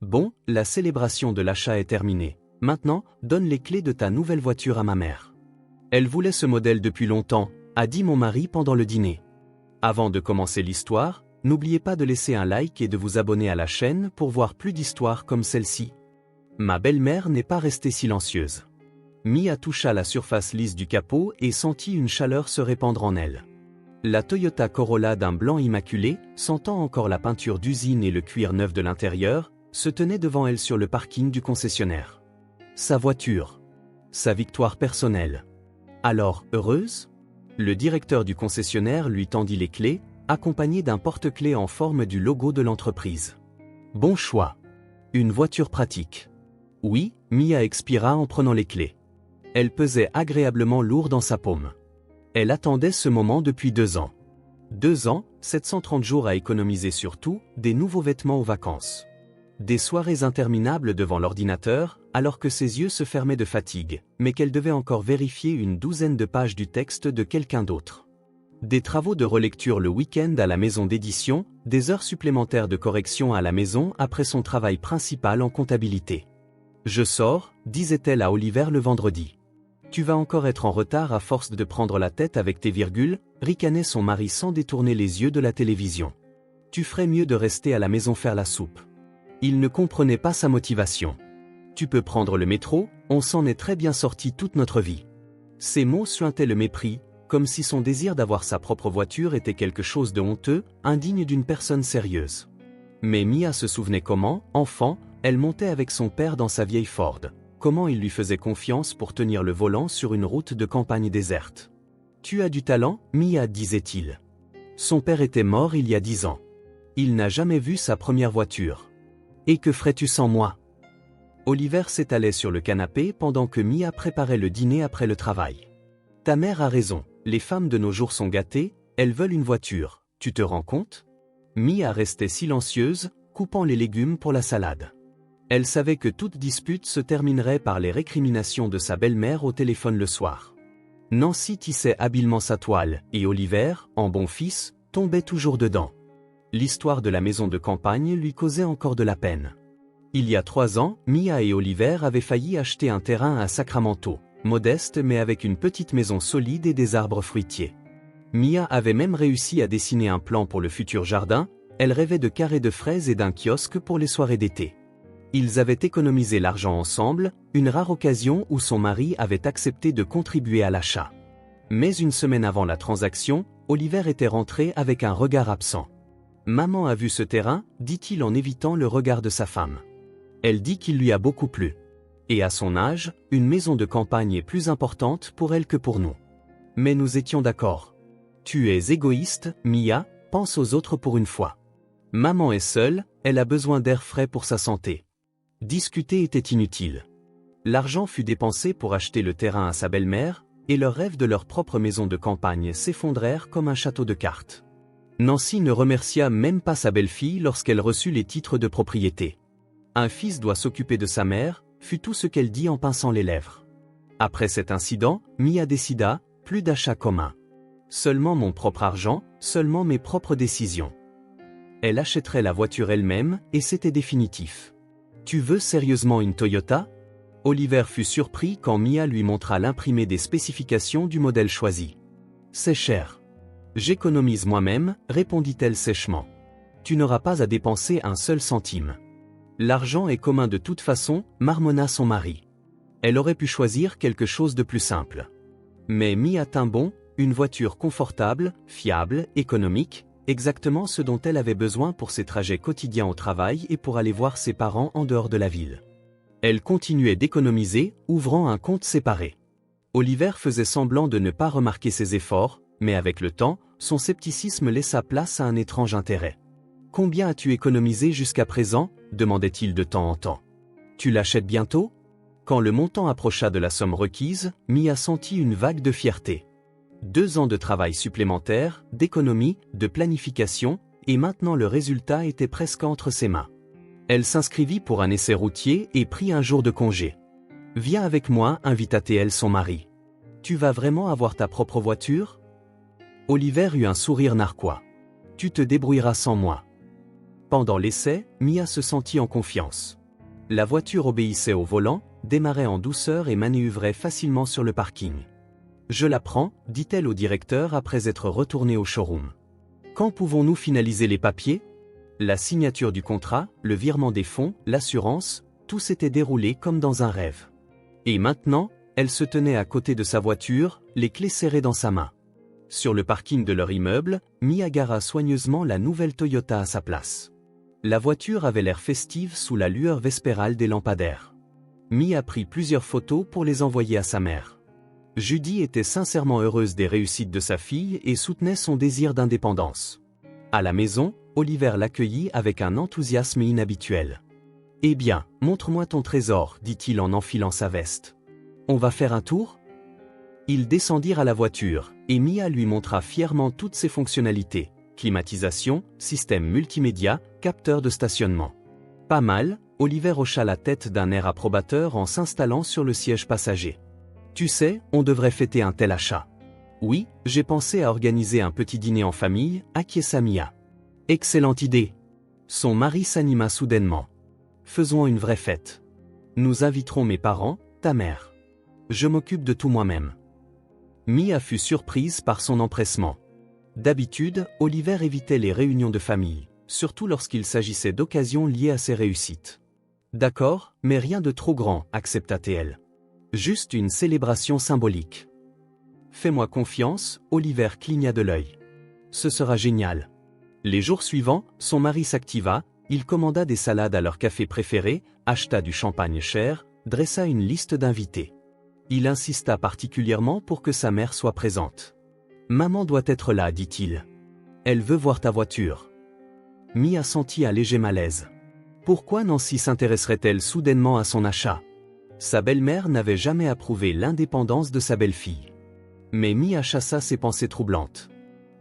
Bon, la célébration de l'achat est terminée. Maintenant, donne les clés de ta nouvelle voiture à ma mère. Elle voulait ce modèle depuis longtemps, a dit mon mari pendant le dîner. Avant de commencer l'histoire, n'oubliez pas de laisser un like et de vous abonner à la chaîne pour voir plus d'histoires comme celle-ci. Ma belle-mère n'est pas restée silencieuse. Mia toucha la surface lisse du capot et sentit une chaleur se répandre en elle. La Toyota Corolla d'un blanc immaculé, sentant encore la peinture d'usine et le cuir neuf de l'intérieur, se tenait devant elle sur le parking du concessionnaire. Sa voiture. Sa victoire personnelle. Alors, heureuse ? Le directeur du concessionnaire lui tendit les clés, accompagné d'un porte-clés en forme du logo de l'entreprise. Bon choix. Une voiture pratique. Oui, Mia expira en prenant les clés. Elle pesait agréablement lourd dans sa paume. Elle attendait ce moment depuis 2 ans. 2 ans, 730 jours à économiser sur tout, des nouveaux vêtements aux vacances. Des soirées interminables devant l'ordinateur, alors que ses yeux se fermaient de fatigue, mais qu'elle devait encore vérifier une 12aine de pages du texte de quelqu'un d'autre. Des travaux de relecture le week-end à la maison d'édition, des heures supplémentaires de correction à la maison après son travail principal en comptabilité. « Je sors », disait-elle à Oliver le vendredi. « Tu vas encore être en retard à force de prendre la tête avec tes virgules », ricanait son mari sans détourner les yeux de la télévision. « Tu ferais mieux de rester à la maison faire la soupe. » Il ne comprenait pas sa motivation. « Tu peux prendre le métro, on s'en est très bien sorti toute notre vie. » Ces mots suintaient le mépris, comme si son désir d'avoir sa propre voiture était quelque chose de honteux, indigne d'une personne sérieuse. Mais Mia se souvenait comment, enfant, elle montait avec son père dans sa vieille Ford. Comment il lui faisait confiance pour tenir le volant sur une route de campagne déserte. « Tu as du talent, Mia, disait-il. Son père était mort il y a 10 ans. Il n'a jamais vu sa première voiture. Et que ferais-tu sans moi ? Oliver s'étalait sur le canapé pendant que Mia préparait le dîner après le travail. Ta mère a raison, les femmes de nos jours sont gâtées, elles veulent une voiture, tu te rends compte ? Mia restait silencieuse, coupant les légumes pour la salade. Elle savait que toute dispute se terminerait par les récriminations de sa belle-mère au téléphone le soir. Nancy tissait habilement sa toile, et Oliver, en bon fils, tombait toujours dedans. L'histoire de la maison de campagne lui causait encore de la peine. Il y a 3 ans, Mia et Oliver avaient failli acheter un terrain à Sacramento, modeste mais avec une petite maison solide et des arbres fruitiers. Mia avait même réussi à dessiner un plan pour le futur jardin, elle rêvait de carrés de fraises et d'un kiosque pour les soirées d'été. Ils avaient économisé l'argent ensemble, une rare occasion où son mari avait accepté de contribuer à l'achat. Mais une semaine avant la transaction, Oliver était rentré avec un regard absent. « Maman a vu ce terrain », dit-il en évitant le regard de sa femme. Elle dit qu'il lui a beaucoup plu. Et à son âge, une maison de campagne est plus importante pour elle que pour nous. Mais nous étions d'accord. Tu es égoïste, Mia, pense aux autres pour une fois. Maman est seule, elle a besoin d'air frais pour sa santé. Discuter était inutile. L'argent fut dépensé pour acheter le terrain à sa belle-mère, et leurs rêves de leur propre maison de campagne s'effondrèrent comme un château de cartes. Nancy ne remercia même pas sa belle-fille lorsqu'elle reçut les titres de propriété. Un fils doit s'occuper de sa mère, fut tout ce qu'elle dit en pinçant les lèvres. Après cet incident, Mia décida, plus d'achat commun. Seulement mon propre argent, seulement mes propres décisions. Elle achèterait la voiture elle-même, et c'était définitif. Tu veux sérieusement une Toyota ? Oliver fut surpris quand Mia lui montra l'imprimé des spécifications du modèle choisi. C'est cher. J'économise moi-même, répondit-elle sèchement. Tu n'auras pas à dépenser un seul centime. L'argent est commun de toute façon, marmonna son mari. Elle aurait pu choisir quelque chose de plus simple. Mais Mia tint bon, une voiture confortable, fiable, économique, exactement ce dont elle avait besoin pour ses trajets quotidiens au travail et pour aller voir ses parents en dehors de la ville. Elle continuait d'économiser, ouvrant un compte séparé. Oliver faisait semblant de ne pas remarquer ses efforts, mais avec le temps, son scepticisme laissa place à un étrange intérêt. « Combien as-tu économisé jusqu'à présent ?» demandait-il de temps en temps. « Tu l'achètes bientôt ?» Quand le montant approcha de la somme requise, Mia sentit une vague de fierté. 2 ans de travail supplémentaire, d'économie, de planification, et maintenant le résultat était presque entre ses mains. Elle s'inscrivit pour un essai routier et prit un jour de congé. « Viens avec moi » invita-t-elle son mari. « Tu vas vraiment avoir ta propre voiture ?» Oliver eut un sourire narquois. « Tu te débrouilleras sans moi. » Pendant l'essai, Mia se sentit en confiance. La voiture obéissait au volant, démarrait en douceur et manœuvrait facilement sur le parking. « Je la prends », dit-elle au directeur après être retournée au showroom. « Quand pouvons-nous finaliser les papiers ?» La signature du contrat, le virement des fonds, l'assurance, tout s'était déroulé comme dans un rêve. Et maintenant, elle se tenait à côté de sa voiture, les clés serrées dans sa main. Sur le parking de leur immeuble, Mia gara soigneusement la nouvelle Toyota à sa place. La voiture avait l'air festive sous la lueur vespérale des lampadaires. Mia prit plusieurs photos pour les envoyer à sa mère. Judy était sincèrement heureuse des réussites de sa fille et soutenait son désir d'indépendance. À la maison, Oliver l'accueillit avec un enthousiasme inhabituel. « Eh bien, montre-moi ton trésor, dit-il en enfilant sa veste. On va faire un tour ?» Ils descendirent à la voiture, et Mia lui montra fièrement toutes ses fonctionnalités, climatisation, système multimédia, capteur de stationnement. Pas mal, Oliver hocha la tête d'un air approbateur en s'installant sur le siège passager. Tu sais, on devrait fêter un tel achat. Oui, j'ai pensé à organiser un petit dîner en famille, acquiesça Mia. Excellente idée. Son mari s'anima soudainement. Faisons une vraie fête. Nous inviterons mes parents, ta mère. Je m'occupe de tout moi-même. Mia fut surprise par son empressement. D'habitude, Oliver évitait les réunions de famille, surtout lorsqu'il s'agissait d'occasions liées à ses réussites. D'accord, mais rien de trop grand, accepta-t-elle. Juste une célébration symbolique. Fais-moi confiance, Oliver cligna de l'œil. Ce sera génial. Les jours suivants, son mari s'activa, il commanda des salades à leur café préféré, acheta du champagne cher, dressa une liste d'invités. Il insista particulièrement pour que sa mère soit présente. « Maman doit être là, dit-il. Elle veut voir ta voiture. » Mia sentit un léger malaise. Pourquoi Nancy s'intéresserait-elle soudainement à son achat? Sa belle-mère n'avait jamais approuvé l'indépendance de sa belle-fille. Mais Mia chassa ses pensées troublantes.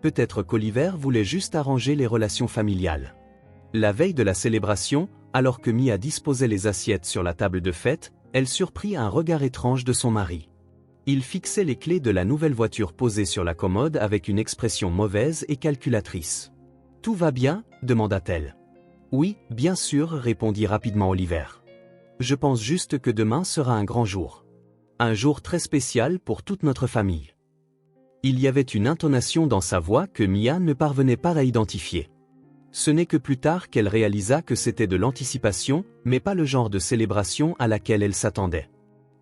Peut-être qu'Oliver voulait juste arranger les relations familiales. La veille de la célébration, alors que Mia disposait les assiettes sur la table de fête, elle surprit un regard étrange de son mari. Il fixait les clés de la nouvelle voiture posée sur la commode avec une expression mauvaise et calculatrice. « Tout va bien ?» demanda-t-elle. « Oui, bien sûr » répondit rapidement Oliver. « Je pense juste que demain sera un grand jour. Un jour très spécial pour toute notre famille. » Il y avait une intonation dans sa voix que Mia ne parvenait pas à identifier. Ce n'est que plus tard qu'elle réalisa que c'était de l'anticipation, mais pas le genre de célébration à laquelle elle s'attendait.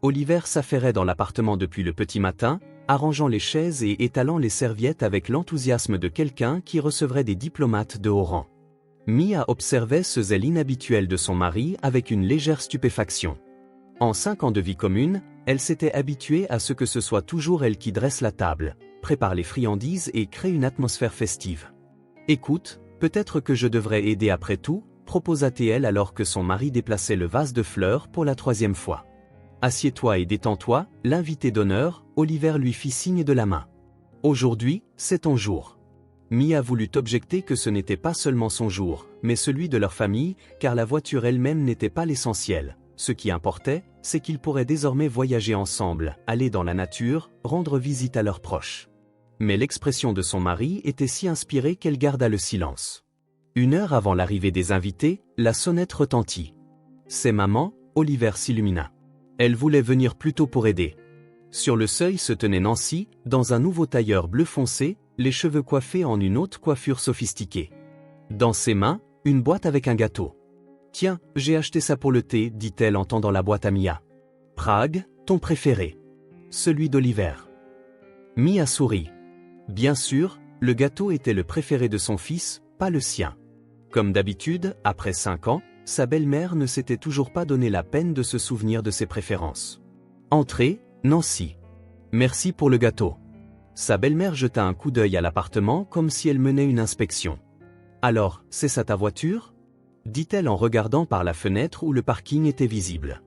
Oliver s'affairait dans l'appartement depuis le petit matin, arrangeant les chaises et étalant les serviettes avec l'enthousiasme de quelqu'un qui recevrait des diplomates de haut rang. Mia observait ce zèle inhabituel de son mari avec une légère stupéfaction. En 5 ans de vie commune, elle s'était habituée à ce que ce soit toujours elle qui dresse la table, prépare les friandises et crée une atmosphère festive. « Écoute, peut-être que je devrais aider après tout » proposa-t-elle alors que son mari déplaçait le vase de fleurs pour la 3e fois. « Assieds-toi et détends-toi » l'invité d'honneur, Oliver lui fit signe de la main. « Aujourd'hui, c'est ton jour. » Mia voulut objecter que ce n'était pas seulement son jour, mais celui de leur famille, car la voiture elle-même n'était pas l'essentiel. Ce qui importait, c'est qu'ils pourraient désormais voyager ensemble, aller dans la nature, rendre visite à leurs proches. Mais l'expression de son mari était si inspirée qu'elle garda le silence. 1 heure avant l'arrivée des invités, la sonnette retentit. « C'est maman » Oliver s'illumina. Elle voulait venir plus tôt pour aider. Sur le seuil se tenait Nancy, dans un nouveau tailleur bleu foncé, les cheveux coiffés en une haute coiffure sophistiquée. Dans ses mains, une boîte avec un gâteau. « Tiens, j'ai acheté ça pour le thé » dit-elle en tendant la boîte à Mia. « Prague, ton préféré. » Celui d'Oliver. Mia sourit. Bien sûr, le gâteau était le préféré de son fils, pas le sien. Comme d'habitude, après 5 ans, sa belle-mère ne s'était toujours pas donné la peine de se souvenir de ses préférences. Entrez, Nancy. Merci pour le gâteau. Sa belle-mère jeta un coup d'œil à l'appartement comme si elle menait une inspection. Alors, c'est ça ta voiture ? Dit-elle en regardant par la fenêtre où le parking était visible.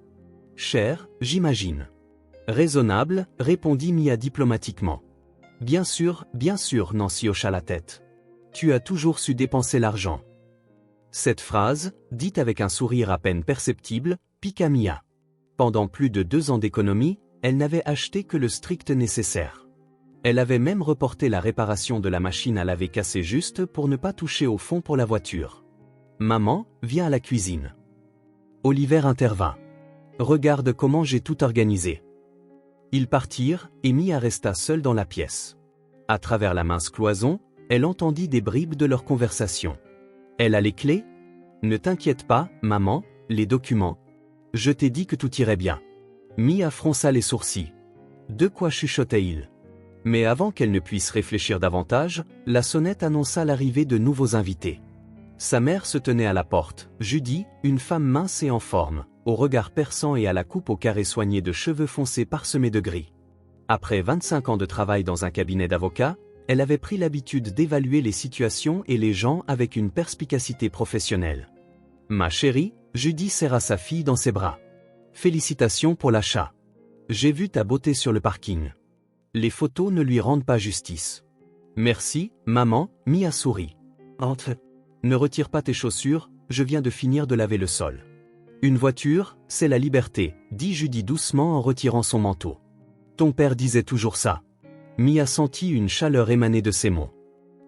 Cher, j'imagine. Raisonnable, répondit Mia diplomatiquement. Bien sûr, Nancy hocha la tête. Tu as toujours su dépenser l'argent. Cette phrase, dite avec un sourire à peine perceptible, piqua Mia. Pendant plus de 2 ans d'économie, elle n'avait acheté que le strict nécessaire. Elle avait même reporté la réparation de la machine à laver cassée juste pour ne pas toucher au fond pour la voiture. Maman, viens à la cuisine. Oliver intervint. Regarde comment j'ai tout organisé. Ils partirent, et Mia resta seule dans la pièce. À travers la mince cloison, elle entendit des bribes de leur conversation. Elle a les clés? Ne t'inquiète pas, maman, les documents. Je t'ai dit que tout irait bien. Mia fronça les sourcils. De quoi chuchotait-il? Mais avant qu'elle ne puisse réfléchir davantage, la sonnette annonça l'arrivée de nouveaux invités. Sa mère se tenait à la porte, Judy, une femme mince et en forme, au regard perçant et à la coupe au carré soignée de cheveux foncés parsemés de gris. Après 25 ans de travail dans un cabinet d'avocat, elle avait pris l'habitude d'évaluer les situations et les gens avec une perspicacité professionnelle. Ma chérie, Judy serra sa fille dans ses bras. Félicitations pour l'achat. J'ai vu ta beauté sur le parking. Les photos ne lui rendent pas justice. Merci, maman, Mia sourit. Entre. Ne retire pas tes chaussures, je viens de finir de laver le sol. Une voiture, c'est la liberté, dit Judy doucement en retirant son manteau. Ton père disait toujours ça. Mia sentit une chaleur émaner de ces mots.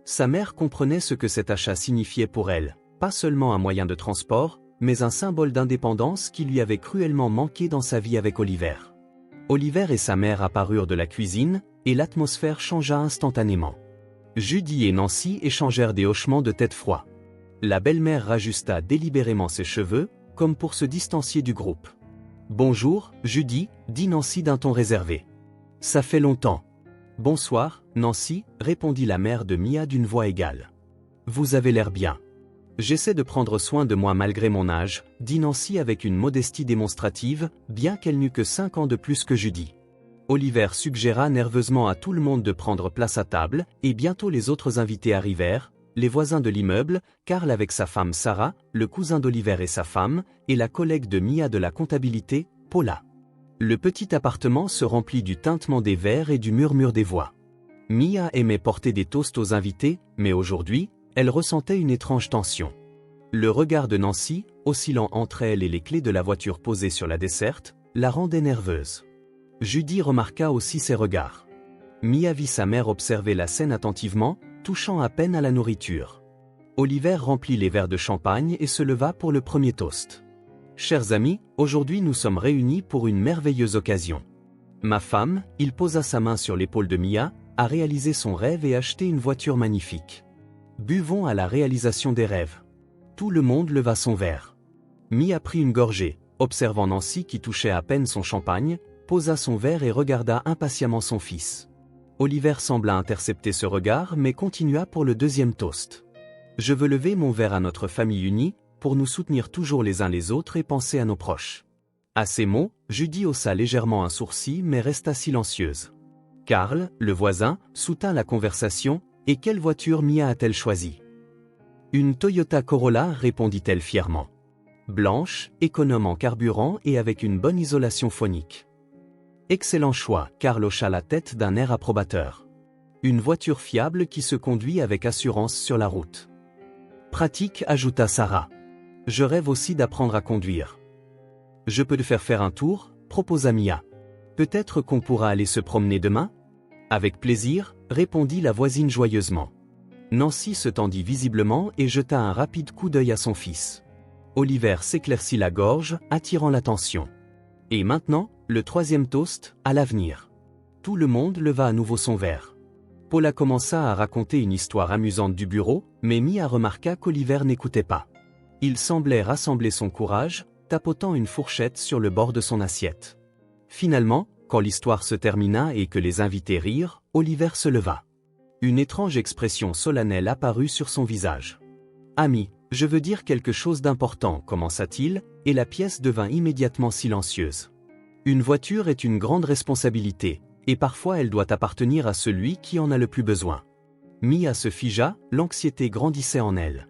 Sa mère comprenait ce que cet achat signifiait pour elle, pas seulement un moyen de transport, mais un symbole d'indépendance qui lui avait cruellement manqué dans sa vie avec Oliver. Oliver et sa mère apparurent de la cuisine, et l'atmosphère changea instantanément. Judy et Nancy échangèrent des hochements de tête froids. La belle-mère rajusta délibérément ses cheveux, comme pour se distancier du groupe. Bonjour, Judy, dit Nancy d'un ton réservé. Ça fait longtemps. Bonsoir, Nancy, répondit la mère de Mia d'une voix égale. Vous avez l'air bien. J'essaie de prendre soin de moi malgré mon âge, dit Nancy avec une modestie démonstrative, bien qu'elle n'eût que 5 ans de plus que Judy. Oliver suggéra nerveusement à tout le monde de prendre place à table, et bientôt les autres invités arrivèrent, les voisins de l'immeuble, Karl avec sa femme Sarah, le cousin d'Oliver et sa femme, et la collègue de Mia de la comptabilité, Paula. Le petit appartement se remplit du tintement des verres et du murmure des voix. Mia aimait porter des toasts aux invités, mais aujourd'hui, elle ressentait une étrange tension. Le regard de Nancy, oscillant entre elle et les clés de la voiture posées sur la desserte, la rendait nerveuse. Judy remarqua aussi ses regards. Mia vit sa mère observer la scène attentivement, touchant à peine à la nourriture. Oliver remplit les verres de champagne et se leva pour le premier toast. Chers amis, aujourd'hui nous sommes réunis pour une merveilleuse occasion. Ma femme, il posa sa main sur l'épaule de Mia, a réalisé son rêve et acheté une voiture magnifique. Buvons à la réalisation des rêves. Tout le monde leva son verre. Mia prit une gorgée, observant Nancy qui touchait à peine son champagne, posa son verre et regarda impatiemment son fils. Oliver sembla intercepter ce regard mais continua pour le deuxième toast. Je veux lever mon verre à notre famille unie, pour nous soutenir toujours les uns les autres et penser à nos proches. À ces mots, Judy haussa légèrement un sourcil mais resta silencieuse. Karl, le voisin, soutint la conversation. Et quelle voiture Mia a-t-elle choisie? Une Toyota Corolla, répondit-elle fièrement. Blanche, économe en carburant et avec une bonne isolation phonique. Excellent choix, Karl hocha la tête d'un air approbateur. Une voiture fiable qui se conduit avec assurance sur la route. Pratique, ajouta Sarah. Je rêve aussi d'apprendre à conduire. Je peux te faire un tour, proposa Mia. Peut-être qu'on pourra aller se promener demain? Avec plaisir, répondit la voisine joyeusement. Nancy se tendit visiblement et jeta un rapide coup d'œil à son fils. Oliver s'éclaircit la gorge, attirant l'attention. Et maintenant, le troisième toast, à l'avenir. Tout le monde leva à nouveau son verre. Paula commença à raconter une histoire amusante du bureau, mais Mia remarqua qu'Oliver n'écoutait pas. Il semblait rassembler son courage, tapotant une fourchette sur le bord de son assiette. Finalement, quand l'histoire se termina et que les invités rirent, Oliver se leva. Une étrange expression solennelle apparut sur son visage. « Ami, je veux dire quelque chose d'important, commença-t-il, et la pièce devint immédiatement silencieuse. Une voiture est une grande responsabilité, et parfois elle doit appartenir à celui qui en a le plus besoin. » Mia se figea, l'anxiété grandissait en elle.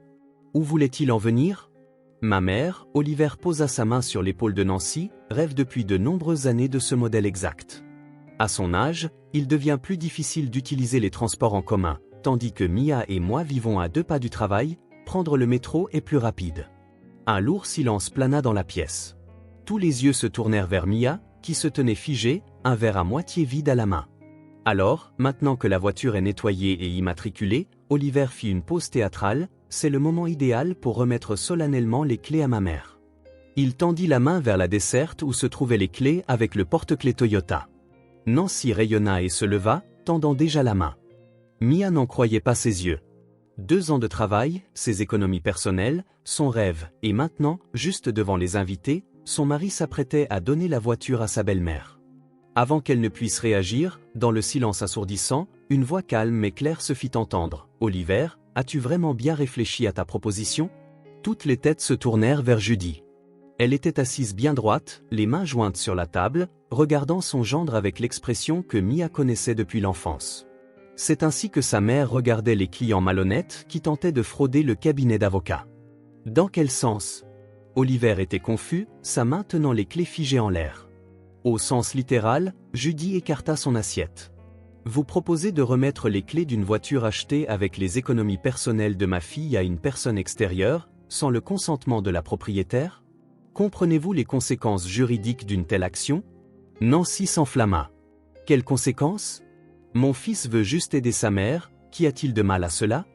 Où voulait-il en venir? Ma mère, Oliver posa sa main sur l'épaule de Nancy, rêve depuis de nombreuses années de ce modèle exact. À son âge, il devient plus difficile d'utiliser les transports en commun, tandis que Mia et moi vivons à 2 pas du travail, prendre le métro est plus rapide. Un lourd silence plana dans la pièce. Tous les yeux se tournèrent vers Mia, qui se tenait figée, un verre à moitié vide à la main. Alors, maintenant que la voiture est nettoyée et immatriculée, Oliver fit une pause théâtrale, c'est le moment idéal pour remettre solennellement les clés à ma mère. » Il tendit la main vers la desserte où se trouvaient les clés avec le porte-clés Toyota. Nancy rayonna et se leva, tendant déjà la main. Mia n'en croyait pas ses yeux. 2 ans de travail, ses économies personnelles, son rêve, et maintenant, juste devant les invités, son mari s'apprêtait à donner la voiture à sa belle-mère. Avant qu'elle ne puisse réagir, dans le silence assourdissant, une voix calme mais claire se fit entendre. « Oliver, as-tu vraiment bien réfléchi à ta proposition ?» Toutes les têtes se tournèrent vers Judy. Elle était assise bien droite, les mains jointes sur la table, regardant son gendre avec l'expression que Mia connaissait depuis l'enfance. C'est ainsi que sa mère regardait les clients malhonnêtes qui tentaient de frauder le cabinet d'avocats. Dans quel sens? Oliver était confus, sa main tenant les clés figées en l'air. Au sens littéral, Judy écarta son assiette. Vous proposez de remettre les clés d'une voiture achetée avec les économies personnelles de ma fille à une personne extérieure, sans le consentement de la propriétaire? Comprenez-vous les conséquences juridiques d'une telle action? Nancy s'enflamma. Quelles conséquences? Mon fils veut juste aider sa mère, qu'y a-t-il de mal à cela?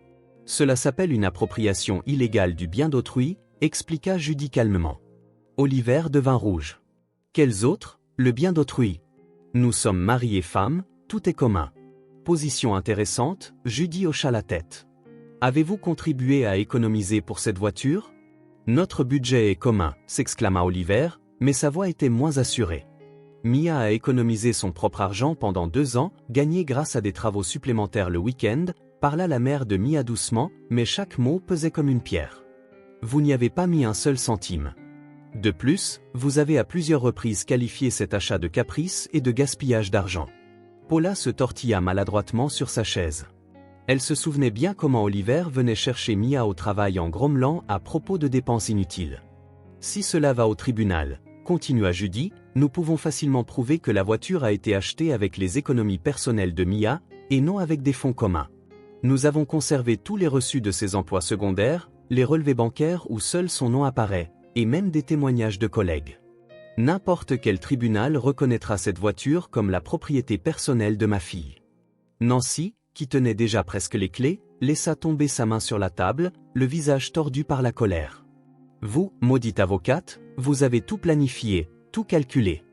Cela s'appelle une appropriation illégale du bien d'autrui, expliqua Judy calmement. Oliver devint rouge. Quels autres? Le bien d'autrui. Nous sommes mari et femme, tout est commun. Position intéressante, Judy hocha la tête. Avez-vous contribué à économiser pour cette voiture? Notre budget est commun, s'exclama Oliver, mais sa voix était moins assurée. Mia a économisé son propre argent pendant 2 ans, gagné grâce à des travaux supplémentaires le week-end, parla la mère de Mia doucement, mais chaque mot pesait comme une pierre. Vous n'y avez pas mis un seul centime. De plus, vous avez à plusieurs reprises qualifié cet achat de caprice et de gaspillage d'argent. Paula se tortilla maladroitement sur sa chaise. Elle se souvenait bien comment Oliver venait chercher Mia au travail en grommelant à propos de dépenses inutiles. Si cela va au tribunal, continua Judy, nous pouvons facilement prouver que la voiture a été achetée avec les économies personnelles de Mia, et non avec des fonds communs. Nous avons conservé tous les reçus de ses emplois secondaires, les relevés bancaires où seul son nom apparaît, et même des témoignages de collègues. N'importe quel tribunal reconnaîtra cette voiture comme la propriété personnelle de ma fille. Nancy, qui tenait déjà presque les clés, laissa tomber sa main sur la table, le visage tordu par la colère. Vous, maudite avocate, vous avez tout planifié, tout calculé.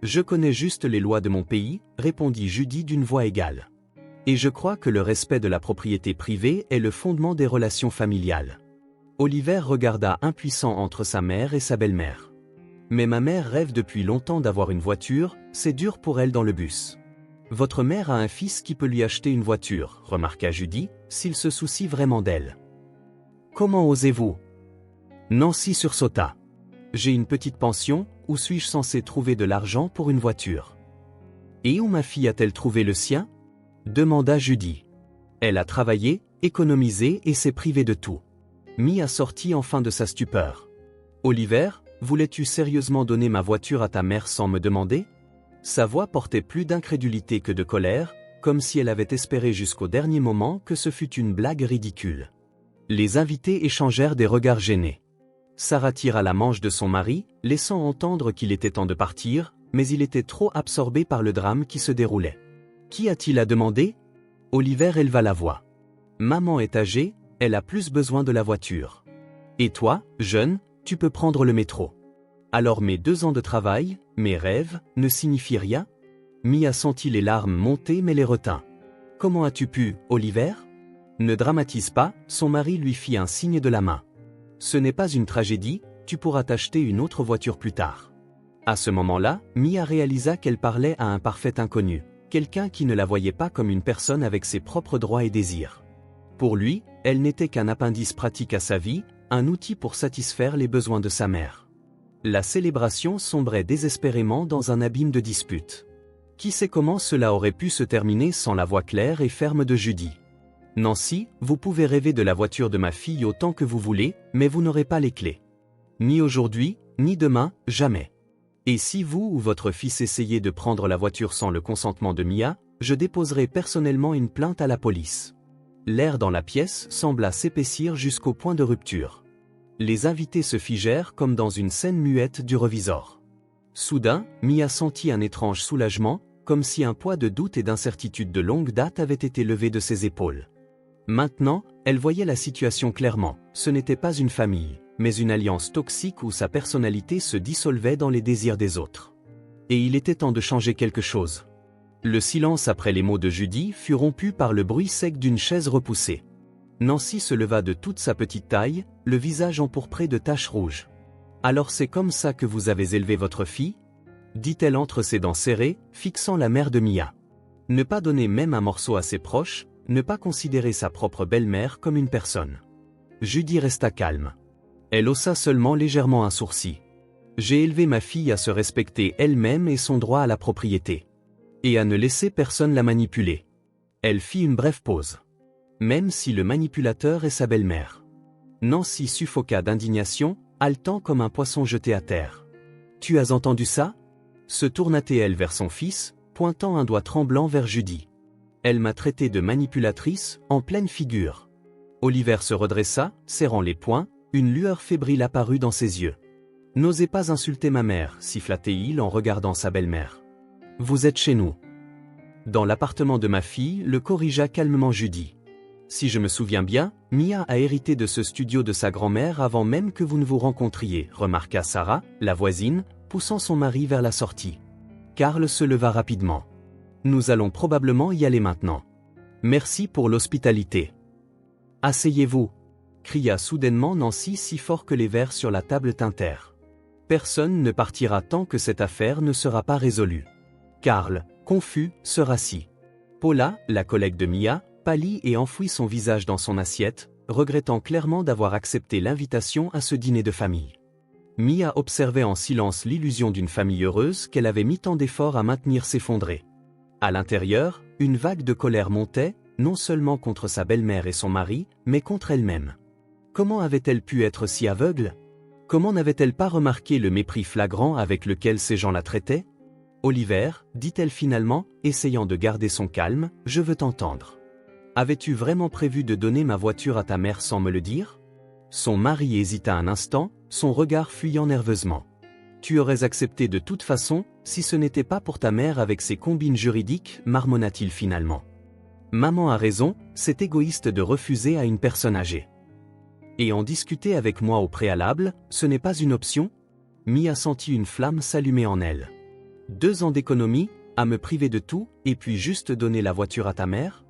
Je connais juste les lois de mon pays, répondit Judy d'une voix égale. Et je crois que le respect de la propriété privée est le fondement des relations familiales. Oliver regarda impuissant entre sa mère et sa belle-mère. Mais ma mère rêve depuis longtemps d'avoir une voiture, c'est dur pour elle dans le bus. Votre mère a un fils qui peut lui acheter une voiture, remarqua Judy, s'il se soucie vraiment d'elle. Comment osez-vous? Nancy sursauta. J'ai une petite pension, où suis-je censé trouver de l'argent pour une voiture? Et où ma fille a-t-elle trouvé le sien? Demanda Judy. Elle a travaillé, économisé et s'est privée de tout. Mia sortit enfin de sa stupeur. Oliver, voulais-tu sérieusement donner ma voiture à ta mère sans me demander? Sa voix portait plus d'incrédulité que de colère, comme si elle avait espéré jusqu'au dernier moment que ce fût une blague ridicule. Les invités échangèrent des regards gênés. Sarah tira la manche de son mari, laissant entendre qu'il était temps de partir, mais il était trop absorbé par le drame qui se déroulait. Qui a-t-il à demander? Oliver éleva la voix. Maman est âgée, elle a plus besoin de la voiture. Et toi, jeune, tu peux prendre le métro. Alors mes 2 ans de travail, mes rêves, ne signifient rien? Mia sentit les larmes monter mais les retint. Comment as-tu pu, Oliver? Ne dramatise pas, son mari lui fit un signe de la main. Ce n'est pas une tragédie, tu pourras t'acheter une autre voiture plus tard. À ce moment-là, Mia réalisa qu'elle parlait à un parfait inconnu, quelqu'un qui ne la voyait pas comme une personne avec ses propres droits et désirs. Pour lui, elle n'était qu'un appendice pratique à sa vie, un outil pour satisfaire les besoins de sa mère. La célébration sombrait désespérément dans un abîme de disputes. Qui sait comment cela aurait pu se terminer sans la voix claire et ferme de Judy. Nancy, vous pouvez rêver de la voiture de ma fille autant que vous voulez, mais vous n'aurez pas les clés. Ni aujourd'hui, ni demain, jamais. Et si vous ou votre fils essayez de prendre la voiture sans le consentement de Mia, je déposerai personnellement une plainte à la police. L'air dans la pièce sembla s'épaissir jusqu'au point de rupture. Les invités se figèrent comme dans une scène muette du revisor. Soudain, Mia sentit un étrange soulagement, comme si un poids de doute et d'incertitude de longue date avait été levé de ses épaules. Maintenant, elle voyait la situation clairement. Ce n'était pas une famille, mais une alliance toxique où sa personnalité se dissolvait dans les désirs des autres. Et il était temps de changer quelque chose. Le silence après les mots de Judy fut rompu par le bruit sec d'une chaise repoussée. Nancy se leva de toute sa petite taille, le visage empourpré de taches rouges. « Alors c'est comme ça que vous avez élevé votre fille ?» dit-elle entre ses dents serrées, fixant la mère de Mia. Ne pas donner même un morceau à ses proches, ne pas considérer sa propre belle-mère comme une personne. Judy resta calme. Elle haussa seulement légèrement un sourcil. « J'ai élevé ma fille à se respecter elle-même et son droit à la propriété. Et à ne laisser personne la manipuler. » Elle fit une brève pause. Même si le manipulateur est sa belle-mère. Nancy suffoqua d'indignation, haletant comme un poisson jeté à terre. « Tu as entendu ça ?» se tourna-t-elle vers son fils, pointant un doigt tremblant vers Judy. « Elle m'a traité de manipulatrice, en pleine figure. » Oliver se redressa, serrant les poings, une lueur fébrile apparut dans ses yeux. « N'osez pas insulter ma mère, siffla-t-il en regardant sa belle-mère. « Vous êtes chez nous. » Dans l'appartement de ma fille, le corrigea calmement Judy. « Si je me souviens bien, Mia a hérité de ce studio de sa grand-mère avant même que vous ne vous rencontriez, remarqua Sarah, la voisine, poussant son mari vers la sortie. Karl se leva rapidement. « Nous allons probablement y aller maintenant. Merci pour l'hospitalité. »« Asseyez-vous » cria soudainement Nancy si fort que les verres sur la table tintèrent. « Personne ne partira tant que cette affaire ne sera pas résolue. » Karl, confus, se rassit. Paula, la collègue de Mia, pâlit et enfouit son visage dans son assiette, regrettant clairement d'avoir accepté l'invitation à ce dîner de famille. Mia observait en silence l'illusion d'une famille heureuse qu'elle avait mis tant d'efforts à maintenir s'effondrer. À l'intérieur, une vague de colère montait, non seulement contre sa belle-mère et son mari, mais contre elle-même. Comment avait-elle pu être si aveugle? Comment n'avait-elle pas remarqué le mépris flagrant avec lequel ces gens la traitaient? « Oliver, dit-elle finalement, essayant de garder son calme, je veux t'entendre. Avais-tu vraiment prévu de donner ma voiture à ta mère sans me le dire ?» Son mari hésita un instant, son regard fuyant nerveusement. « Tu aurais accepté de toute façon, si ce n'était pas pour ta mère avec ses combines juridiques, marmonna-t-il finalement. Maman a raison, c'est égoïste de refuser à une personne âgée. Et en discuter avec moi au préalable, ce n'est pas une option ?» Mia sentit une flamme s'allumer en elle. 2 ans d'économie, à me priver de tout, et puis juste donner la voiture à ta mère?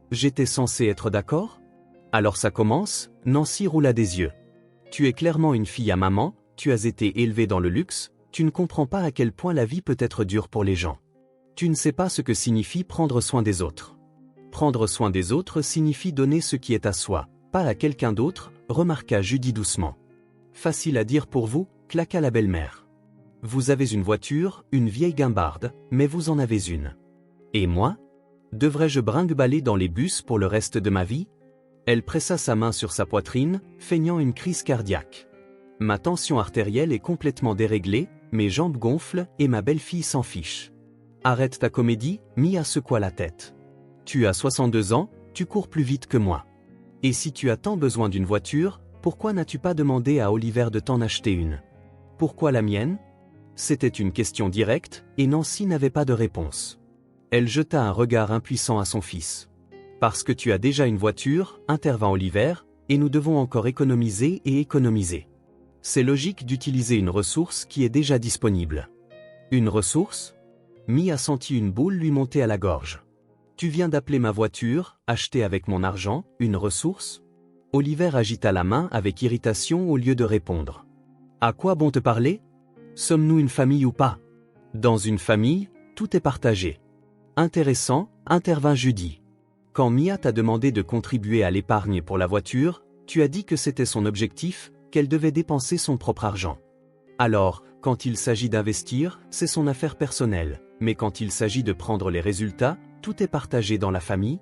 J'étais censé être d'accord? Alors ça commence, Nancy roula des yeux. Tu es clairement une fille à maman, tu as été élevée dans le luxe, tu ne comprends pas à quel point la vie peut être dure pour les gens. Tu ne sais pas ce que signifie prendre soin des autres. Prendre soin des autres signifie donner ce qui est à soi, pas à quelqu'un d'autre, remarqua Judy doucement. Facile à dire pour vous, claqua la belle-mère. Vous avez une voiture, une vieille guimbarde, mais vous en avez une. Et moi? Devrais-je brinque-baller dans les bus pour le reste de ma vie? Elle pressa sa main sur sa poitrine, feignant une crise cardiaque. Ma tension artérielle est complètement déréglée, mes jambes gonflent et ma belle-fille s'en fiche. Arrête ta comédie, Mia secoua la tête. Tu as 62 ans, tu cours plus vite que moi. Et si tu as tant besoin d'une voiture, pourquoi n'as-tu pas demandé à Oliver de t'en acheter une? Pourquoi la mienne? C'était une question directe, et Nancy n'avait pas de réponse. Elle jeta un regard impuissant à son fils. « Parce que tu as déjà une voiture, intervint Oliver, et nous devons encore économiser et économiser. C'est logique d'utiliser une ressource qui est déjà disponible. » Une ressource? Mia sentit une boule lui monter à la gorge. « Tu viens d'appeler ma voiture, achetée avec mon argent, une ressource? » Oliver agita la main avec irritation au lieu de répondre. « À quoi bon te parler? Sommes-nous une famille ou pas? Dans une famille, tout est partagé. » Intéressant, intervint Judy. Quand Mia t'a demandé de contribuer à l'épargne pour la voiture, tu as dit que c'était son objectif, qu'elle devait dépenser son propre argent. Alors, quand il s'agit d'investir, c'est son affaire personnelle, mais quand il s'agit de prendre les résultats, tout est partagé dans la famille.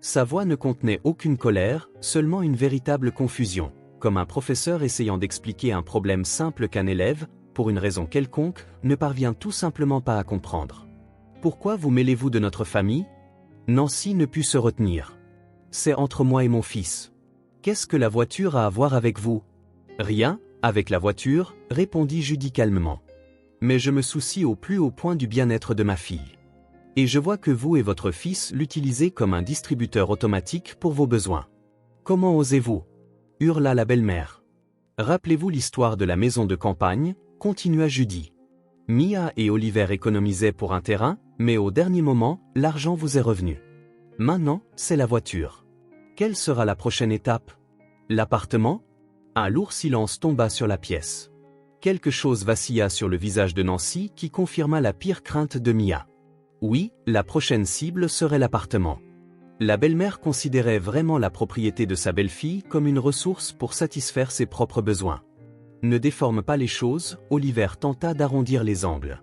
Sa voix ne contenait aucune colère, seulement une véritable confusion, comme un professeur essayant d'expliquer un problème simple qu'un élève, pour une raison quelconque, ne parvient tout simplement pas à comprendre. Pourquoi vous mêlez-vous de notre famille? Nancy ne put se retenir. C'est entre moi et mon fils. Qu'est-ce que la voiture a à voir avec vous? Rien, avec la voiture, répondit Judy calmement. Mais je me soucie au plus haut point du bien-être de ma fille. Et je vois que vous et votre fils l'utilisez comme un distributeur automatique pour vos besoins. Comment osez-vous? Hurla la belle-mère. Rappelez-vous l'histoire de la maison de campagne, continua Judy. Mia et Oliver économisaient pour un terrain, mais au dernier moment, l'argent vous est revenu. Maintenant, c'est la voiture. Quelle sera la prochaine étape? L'appartement? Un lourd silence tomba sur la pièce. Quelque chose vacilla sur le visage de Nancy qui confirma la pire crainte de Mia. Oui, la prochaine cible serait l'appartement. La belle-mère considérait vraiment la propriété de sa belle-fille comme une ressource pour satisfaire ses propres besoins. Ne déforme pas les choses, Oliver tenta d'arrondir les angles.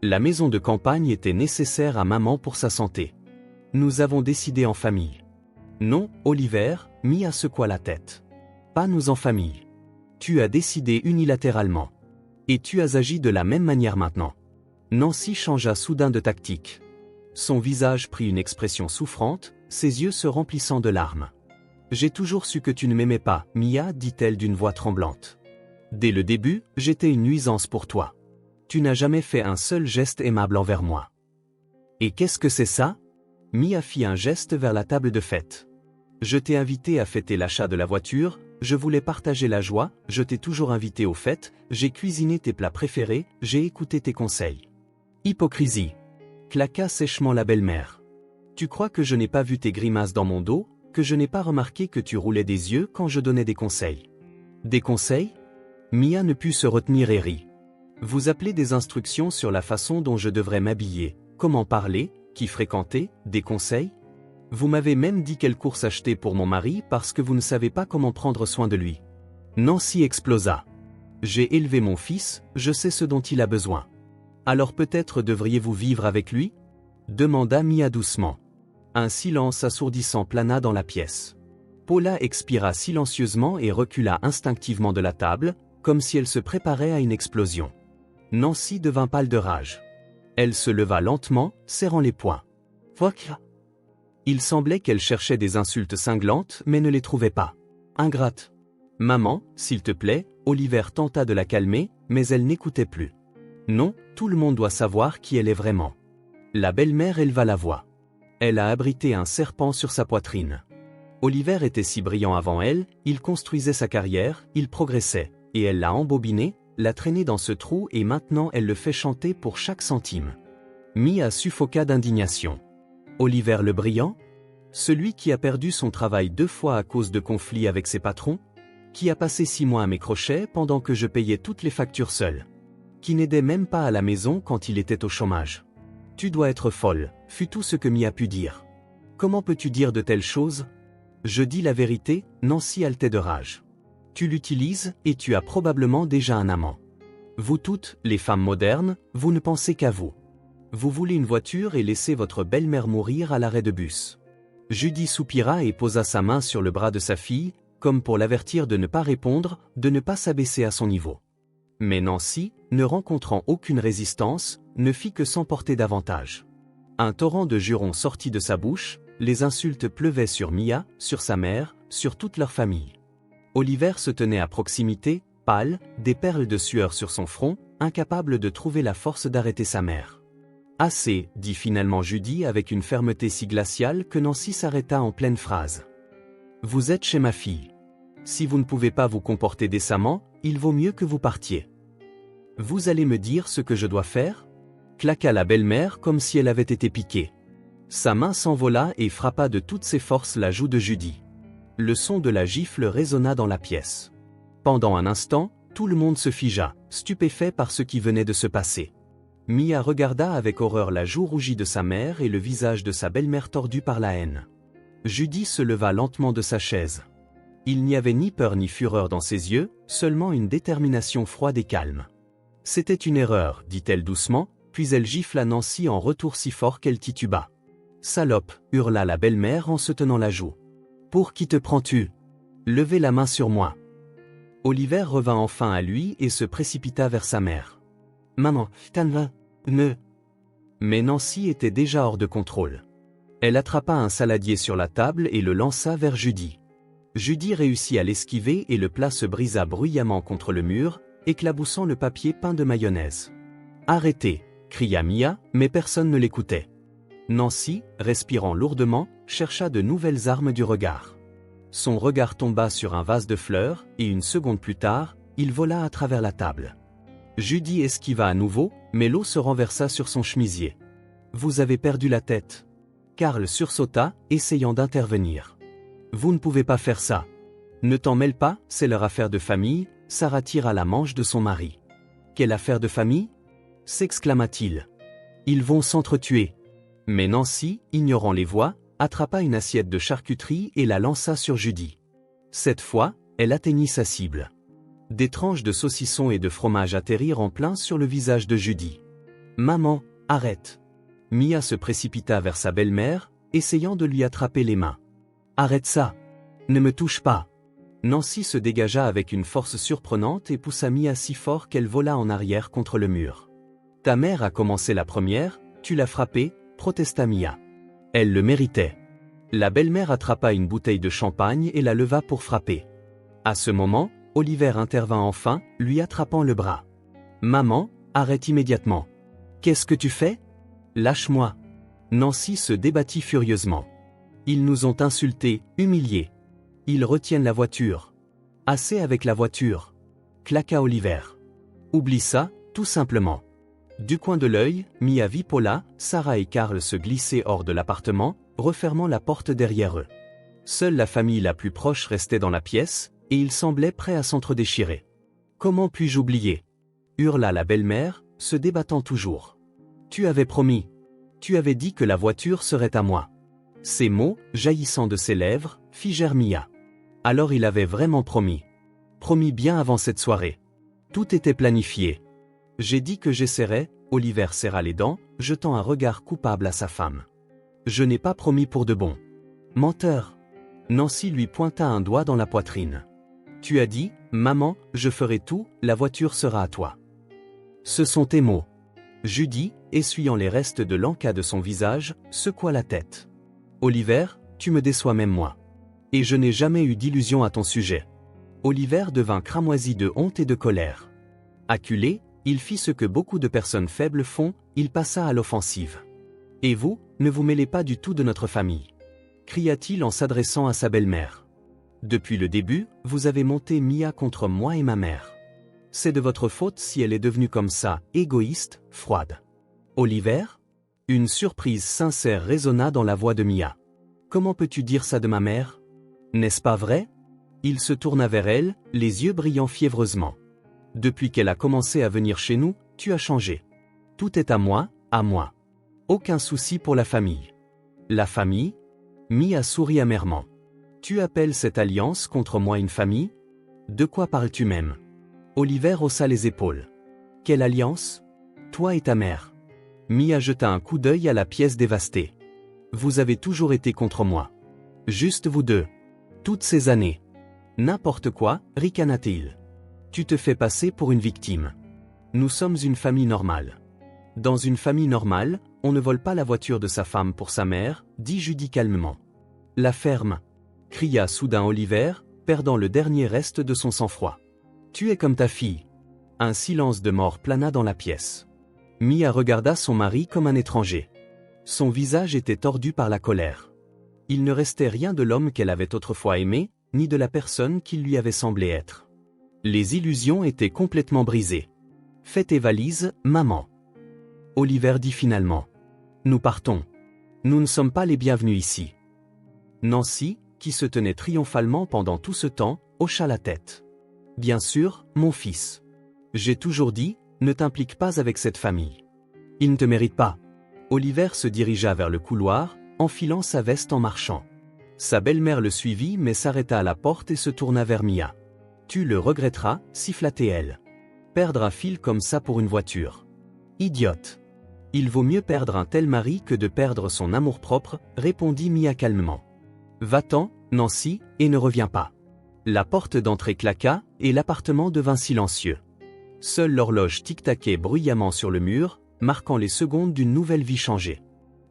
La maison de campagne était nécessaire à maman pour sa santé. Nous avons décidé en famille. Non, Oliver, Mia secoua la tête. Pas nous en famille. Tu as décidé unilatéralement. Et tu as agi de la même manière maintenant. Nancy changea soudain de tactique. Son visage prit une expression souffrante, ses yeux se remplissant de larmes. J'ai toujours su que tu ne m'aimais pas, Mia, dit-elle d'une voix tremblante. Dès le début, j'étais une nuisance pour toi. Tu n'as jamais fait un seul geste aimable envers moi. Et qu'est-ce que c'est ça? Mia fit un geste vers la table de fête. Je t'ai invité à fêter l'achat de la voiture, je voulais partager la joie, je t'ai toujours invité aux fêtes, j'ai cuisiné tes plats préférés, j'ai écouté tes conseils. Hypocrisie. Claqua sèchement la belle-mère. Tu crois que je n'ai pas vu tes grimaces dans mon dos, que je n'ai pas remarqué que tu roulais des yeux quand je donnais des conseils? Des conseils? Mia ne put se retenir et rit. Vous appelez des instructions sur la façon dont je devrais m'habiller, comment parler, qui fréquenter, des conseils? Vous m'avez même dit quelle course acheter pour mon mari parce que vous ne savez pas comment prendre soin de lui. Nancy explosa. J'ai élevé mon fils, je sais ce dont il a besoin. Alors peut-être devriez-vous vivre avec lui? Demanda Mia doucement. Un silence assourdissant plana dans la pièce. Paula expira silencieusement et recula instinctivement de la table, comme si elle se préparait à une explosion. Nancy devint pâle de rage. Elle se leva lentement, serrant les poings. Il semblait qu'elle cherchait des insultes cinglantes mais ne les trouvait pas. Ingrate. Maman, s'il te plaît, Oliver tenta de la calmer, mais elle n'écoutait plus. Non, tout le monde doit savoir qui elle est vraiment. La belle-mère éleva la voix. Elle a abrité un serpent sur sa poitrine. Oliver était si brillant avant elle, il construisait sa carrière, il progressait, et elle l'a embobiné, l'a traîné dans ce trou et maintenant elle le fait chanter pour chaque centime. Mia suffoqua d'indignation. Oliver le brillant? Celui qui a perdu son travail 2 fois à cause de conflits avec ses patrons? Qui a passé 6 mois à mes crochets pendant que je payais toutes les factures seul? Qui n'aidait même pas à la maison quand il était au chômage? Tu dois être folle, fut tout ce que Mia put dire. Comment peux-tu dire de telles choses? Je dis la vérité, Nancy haletait de rage. Tu l'utilises et tu as probablement déjà un amant. Vous toutes, les femmes modernes, vous ne pensez qu'à vous. Vous voulez une voiture et laissez votre belle-mère mourir à l'arrêt de bus. Judy soupira et posa sa main sur le bras de sa fille, comme pour l'avertir de ne pas répondre, de ne pas s'abaisser à son niveau. Mais Nancy, ne rencontrant aucune résistance, ne fit que s'emporter davantage. Un torrent de jurons sortit de sa bouche, les insultes pleuvaient sur Mia, sur sa mère, sur toute leur famille. Oliver se tenait à proximité, pâle, des perles de sueur sur son front, incapable de trouver la force d'arrêter sa mère. Assez, dit finalement Judy avec une fermeté si glaciale que Nancy s'arrêta en pleine phrase. Vous êtes chez ma fille. Si vous ne pouvez pas vous comporter décemment, il vaut mieux que vous partiez. Vous allez me dire ce que je dois faire? Claqua la belle-mère comme si elle avait été piquée. Sa main s'envola et frappa de toutes ses forces la joue de Judy. Le son de la gifle résonna dans la pièce. Pendant un instant, tout le monde se figea, stupéfait par ce qui venait de se passer. Mia regarda avec horreur la joue rougie de sa mère et le visage de sa belle-mère tordu par la haine. Judy se leva lentement de sa chaise. Il n'y avait ni peur ni fureur dans ses yeux, seulement une détermination froide et calme. C'était une erreur, dit-elle doucement, puis elle gifla Nancy en retour si fort qu'elle tituba. Salope, hurla la belle-mère en se tenant la joue. Pour qui te prends-tu? Levez la main sur moi. Oliver revint enfin à lui et se précipita vers sa mère. Maman, Tanva, ne. Mais Nancy était déjà hors de contrôle. Elle attrapa un saladier sur la table et le lança vers Judy. Judy réussit à l'esquiver et le plat se brisa bruyamment contre le mur, éclaboussant le papier peint de mayonnaise. Arrêtez, cria Mia, mais personne ne l'écoutait. Nancy, respirant lourdement, chercha de nouvelles armes du regard. Son regard tomba sur un vase de fleurs, et une seconde plus tard, il vola à travers la table. Judy esquiva à nouveau, mais l'eau se renversa sur son chemisier. « Vous avez perdu la tête. » Karl sursauta, essayant d'intervenir. « Vous ne pouvez pas faire ça. Ne t'en mêle pas, c'est leur affaire de famille. » Sarah tira la manche de son mari. « Quelle affaire de famille ?» s'exclama-t-il. « Ils vont s'entretuer. » Mais Nancy, ignorant les voix, attrapa une assiette de charcuterie et la lança sur Judy. Cette fois, elle atteignit sa cible. Des tranches de saucisson et de fromage atterrirent en plein sur le visage de Judy. « Maman, arrête !» Mia se précipita vers sa belle-mère, essayant de lui attraper les mains. « Arrête ça! Ne me touche pas !» Nancy se dégagea avec une force surprenante et poussa Mia si fort qu'elle vola en arrière contre le mur. « Ta mère a commencé la première, tu l'as frappée » protesta Mia. Elle le méritait. La belle-mère attrapa une bouteille de champagne et la leva pour frapper. À ce moment, Oliver intervint enfin, lui attrapant le bras. « Maman, arrête immédiatement. »« Qu'est-ce que tu fais ? Lâche-moi. » Nancy se débattit furieusement. « Ils nous ont insultés, humiliés. Ils retiennent la voiture. »« Assez avec la voiture. » claqua Oliver. « Oublie ça, tout simplement. » Du coin de l'œil, Mia vit Paula, Sarah et Karl se glisser hors de l'appartement, refermant la porte derrière eux. Seule la famille la plus proche restait dans la pièce, et ils semblaient prêts à s'entre-déchirer. « Comment puis-je oublier ?» hurla la belle-mère, se débattant toujours. « Tu avais promis. Tu avais dit que la voiture serait à moi. » Ces mots, jaillissant de ses lèvres, figèrent Mia. Alors il avait vraiment promis. Promis bien avant cette soirée. Tout était planifié. « J'ai dit que j'essaierais », Oliver serra les dents, jetant un regard coupable à sa femme. « Je n'ai pas promis pour de bon. »« Menteur !» Nancy lui pointa un doigt dans la poitrine. « Tu as dit, maman, je ferai tout, la voiture sera à toi. » Ce sont tes mots. Judy, essuyant les restes de l'encas de son visage, secoua la tête. « Oliver, tu me déçois même moi. Et je n'ai jamais eu d'illusion à ton sujet. » Oliver devint cramoisi de honte et de colère. Acculé, il fit ce que beaucoup de personnes faibles font, il passa à l'offensive. « Et vous, ne vous mêlez pas du tout de notre famille » cria-t-il en s'adressant à sa belle-mère. « Depuis le début, vous avez monté Mia contre moi et ma mère. C'est de votre faute si elle est devenue comme ça, égoïste, froide. » Oliver ? Une surprise sincère résonna dans la voix de Mia. « Comment peux-tu dire ça de ma mère ? N'est-ce pas vrai ?» Il se tourna vers elle, les yeux brillant fiévreusement. « Depuis qu'elle a commencé à venir chez nous, tu as changé. Tout est à moi, à moi. Aucun souci pour la famille. » La famille ? Mia sourit amèrement. « Tu appelles cette alliance contre moi une famille ? De quoi parles-tu même ?» Oliver haussa les épaules. « Quelle alliance ? Toi et ta mère. » Mia jeta un coup d'œil à la pièce dévastée. « Vous avez toujours été contre moi. Juste vous deux. Toutes ces années. N'importe quoi, ricana-t-il. Tu te fais passer pour une victime. Nous sommes une famille normale. » « Dans une famille normale, on ne vole pas la voiture de sa femme pour sa mère, dit Judy calmement. »« La ferme !» cria soudain Oliver, perdant le dernier reste de son sang-froid. « Tu es comme ta fille. » Un silence de mort plana dans la pièce. Mia regarda son mari comme un étranger. Son visage était tordu par la colère. Il ne restait rien de l'homme qu'elle avait autrefois aimé, ni de la personne qu'il lui avait semblé être. Les illusions étaient complètement brisées. « Fais tes valises, maman. » Oliver dit finalement. « Nous partons. Nous ne sommes pas les bienvenus ici. » Nancy, qui se tenait triomphalement pendant tout ce temps, hocha la tête. « Bien sûr, mon fils. J'ai toujours dit, ne t'implique pas avec cette famille. Ils ne te méritent pas. » Oliver se dirigea vers le couloir, enfilant sa veste en marchant. Sa belle-mère le suivit mais s'arrêta à la porte et se tourna vers Mia. « Tu le regretteras, siffla-t-elle. Perdre un fil comme ça pour une voiture. Idiote. Il vaut mieux perdre un tel mari que de perdre son amour-propre, répondit Mia calmement. Va-t'en, Nancy, et ne reviens pas. La porte d'entrée claqua, et l'appartement devint silencieux. Seule l'horloge tic-taquait bruyamment sur le mur, marquant les secondes d'une nouvelle vie changée.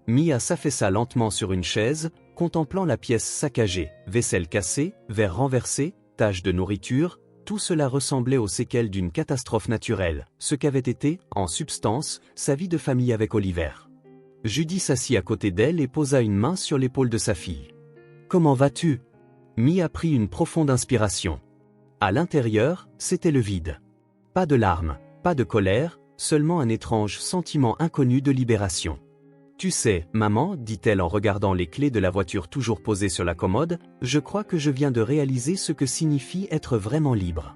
Mia s'affaissa lentement sur une chaise, contemplant la pièce saccagée, vaisselle cassée, verre renversé, taches de nourriture. Tout cela ressemblait aux séquelles d'une catastrophe naturelle, ce qu'avait été, en substance, sa vie de famille avec Oliver. Judy s'assit à côté d'elle et posa une main sur l'épaule de sa fille. « Comment vas-tu ? Mia prit une profonde inspiration. À l'intérieur, c'était le vide. Pas de larmes, pas de colère, seulement un étrange sentiment inconnu de libération. Tu sais, maman, dit-elle en regardant les clés de la voiture toujours posées sur la commode, je crois que je viens de réaliser ce que signifie être vraiment libre.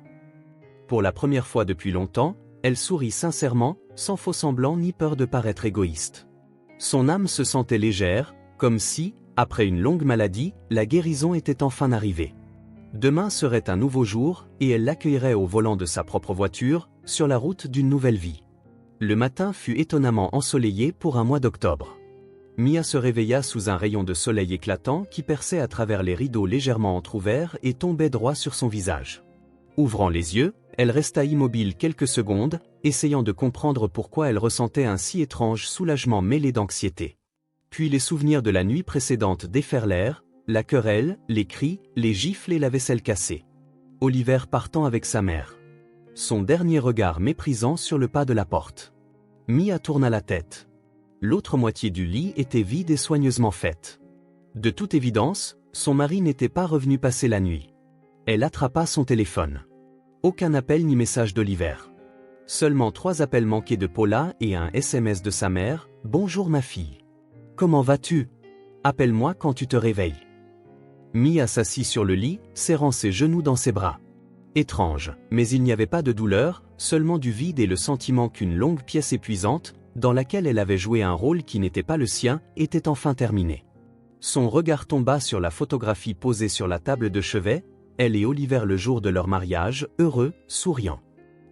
Pour la première fois depuis longtemps, elle sourit sincèrement, sans faux semblant ni peur de paraître égoïste. Son âme se sentait légère, comme si, après une longue maladie, la guérison était enfin arrivée. Demain serait un nouveau jour, et elle l'accueillerait au volant de sa propre voiture, sur la route d'une nouvelle vie. Le matin fut étonnamment ensoleillé pour un mois d'octobre. Mia se réveilla sous un rayon de soleil éclatant qui perçait à travers les rideaux légèrement entr'ouverts et tombait droit sur son visage. Ouvrant les yeux, elle resta immobile quelques secondes, essayant de comprendre pourquoi elle ressentait un si étrange soulagement mêlé d'anxiété. Puis les souvenirs de la nuit précédente déferlèrent, la querelle, les cris, les gifles et la vaisselle cassée. Oliver partant avec sa mère. Son dernier regard méprisant sur le pas de la porte. Mia tourna la tête. L'autre moitié du lit était vide et soigneusement faite. De toute évidence, son mari n'était pas revenu passer la nuit. Elle attrapa son téléphone. Aucun appel ni message d'Oliver. Seulement 3 appels manqués de Paula et un SMS de sa mère. « Bonjour ma fille. Comment vas-tu? Appelle-moi quand tu te réveilles. » Mia s'assit sur le lit, serrant ses genoux dans ses bras. Étrange, mais il n'y avait pas de douleur, seulement du vide et le sentiment qu'une longue pièce épuisante, dans laquelle elle avait joué un rôle qui n'était pas le sien, était enfin terminée. Son regard tomba sur la photographie posée sur la table de chevet, elle et Oliver le jour de leur mariage, heureux, souriant.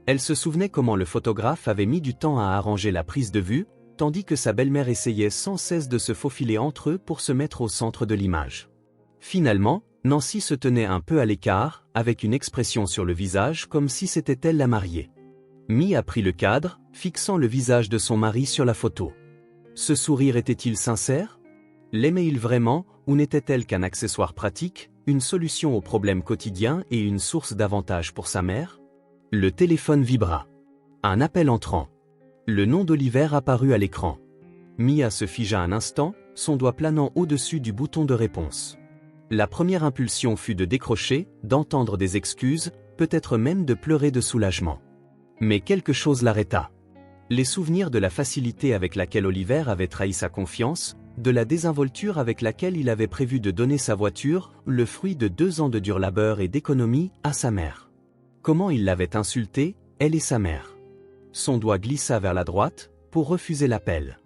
Elle se souvenait comment le photographe avait mis du temps à arranger la prise de vue, tandis que sa belle-mère essayait sans cesse de se faufiler entre eux pour se mettre au centre de l'image. Finalement, Nancy se tenait un peu à l'écart, avec une expression sur le visage comme si c'était elle la mariée. Mia prit le cadre, fixant le visage de son mari sur la photo. Ce sourire était-il sincère? L'aimait-il vraiment, ou n'était-elle qu'un accessoire pratique, une solution aux problèmes quotidiens et une source d'avantage pour sa mère? Le téléphone vibra. Un appel entrant. Le nom d'Oliver apparut à l'écran. Mia se figea un instant, son doigt planant au-dessus du bouton de réponse. La première impulsion fut de décrocher, d'entendre des excuses, peut-être même de pleurer de soulagement. Mais quelque chose l'arrêta. Les souvenirs de la facilité avec laquelle Oliver avait trahi sa confiance, de la désinvolture avec laquelle il avait prévu de donner sa voiture, le fruit de 2 ans de dur labeur et d'économie, à sa mère. Comment il l'avait insultée, elle et sa mère. Son doigt glissa vers la droite, pour refuser l'appel.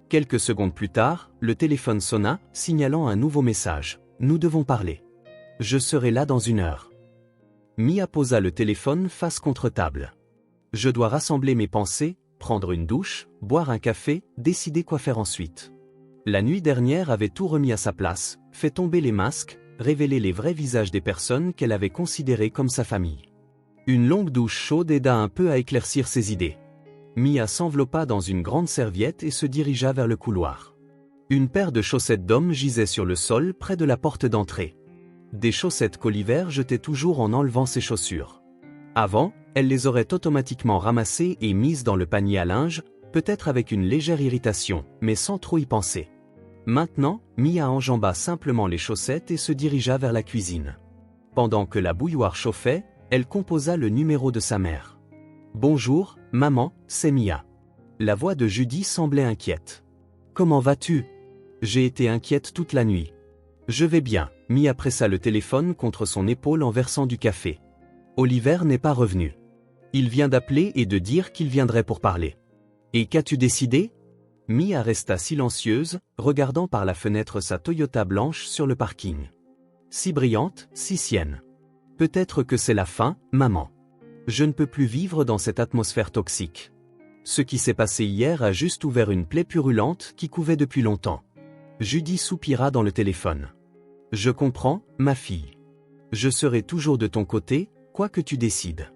Quelques secondes plus tard, le téléphone sonna, signalant un nouveau message. Nous devons parler. Je serai là dans 1 heure. Mia posa le téléphone face contre table. Je dois rassembler mes pensées, prendre une douche, boire un café, décider quoi faire ensuite. La nuit dernière avait tout remis à sa place, fait tomber les masques, révélé les vrais visages des personnes qu'elle avait considérées comme sa famille. Une longue douche chaude aida un peu à éclaircir ses idées. Mia s'enveloppa dans une grande serviette et se dirigea vers le couloir. Une paire de chaussettes d'homme gisait sur le sol près de la porte d'entrée. Des chaussettes qu'Oliver jetait toujours en enlevant ses chaussures. Avant, elle les aurait automatiquement ramassées et mises dans le panier à linge, peut-être avec une légère irritation, mais sans trop y penser. Maintenant, Mia enjamba simplement les chaussettes et se dirigea vers la cuisine. Pendant que la bouilloire chauffait, elle composa le numéro de sa mère. « Bonjour, maman, c'est Mia. » La voix de Judy semblait inquiète. « Comment vas-tu? J'ai été inquiète toute la nuit. » « Je vais bien. » Mia pressa le téléphone contre son épaule en versant du café. « Oliver n'est pas revenu. Il vient d'appeler et de dire qu'il viendrait pour parler. »« Et qu'as-tu décidé ?» Mia resta silencieuse, regardant par la fenêtre sa Toyota blanche sur le parking. Si brillante, si sienne. « Peut-être que c'est la fin, maman. Je ne peux plus vivre dans cette atmosphère toxique. Ce qui s'est passé hier a juste ouvert une plaie purulente qui couvait depuis longtemps. » Judy soupira dans le téléphone. « Je comprends, ma fille. Je serai toujours de ton côté, quoi que tu décides.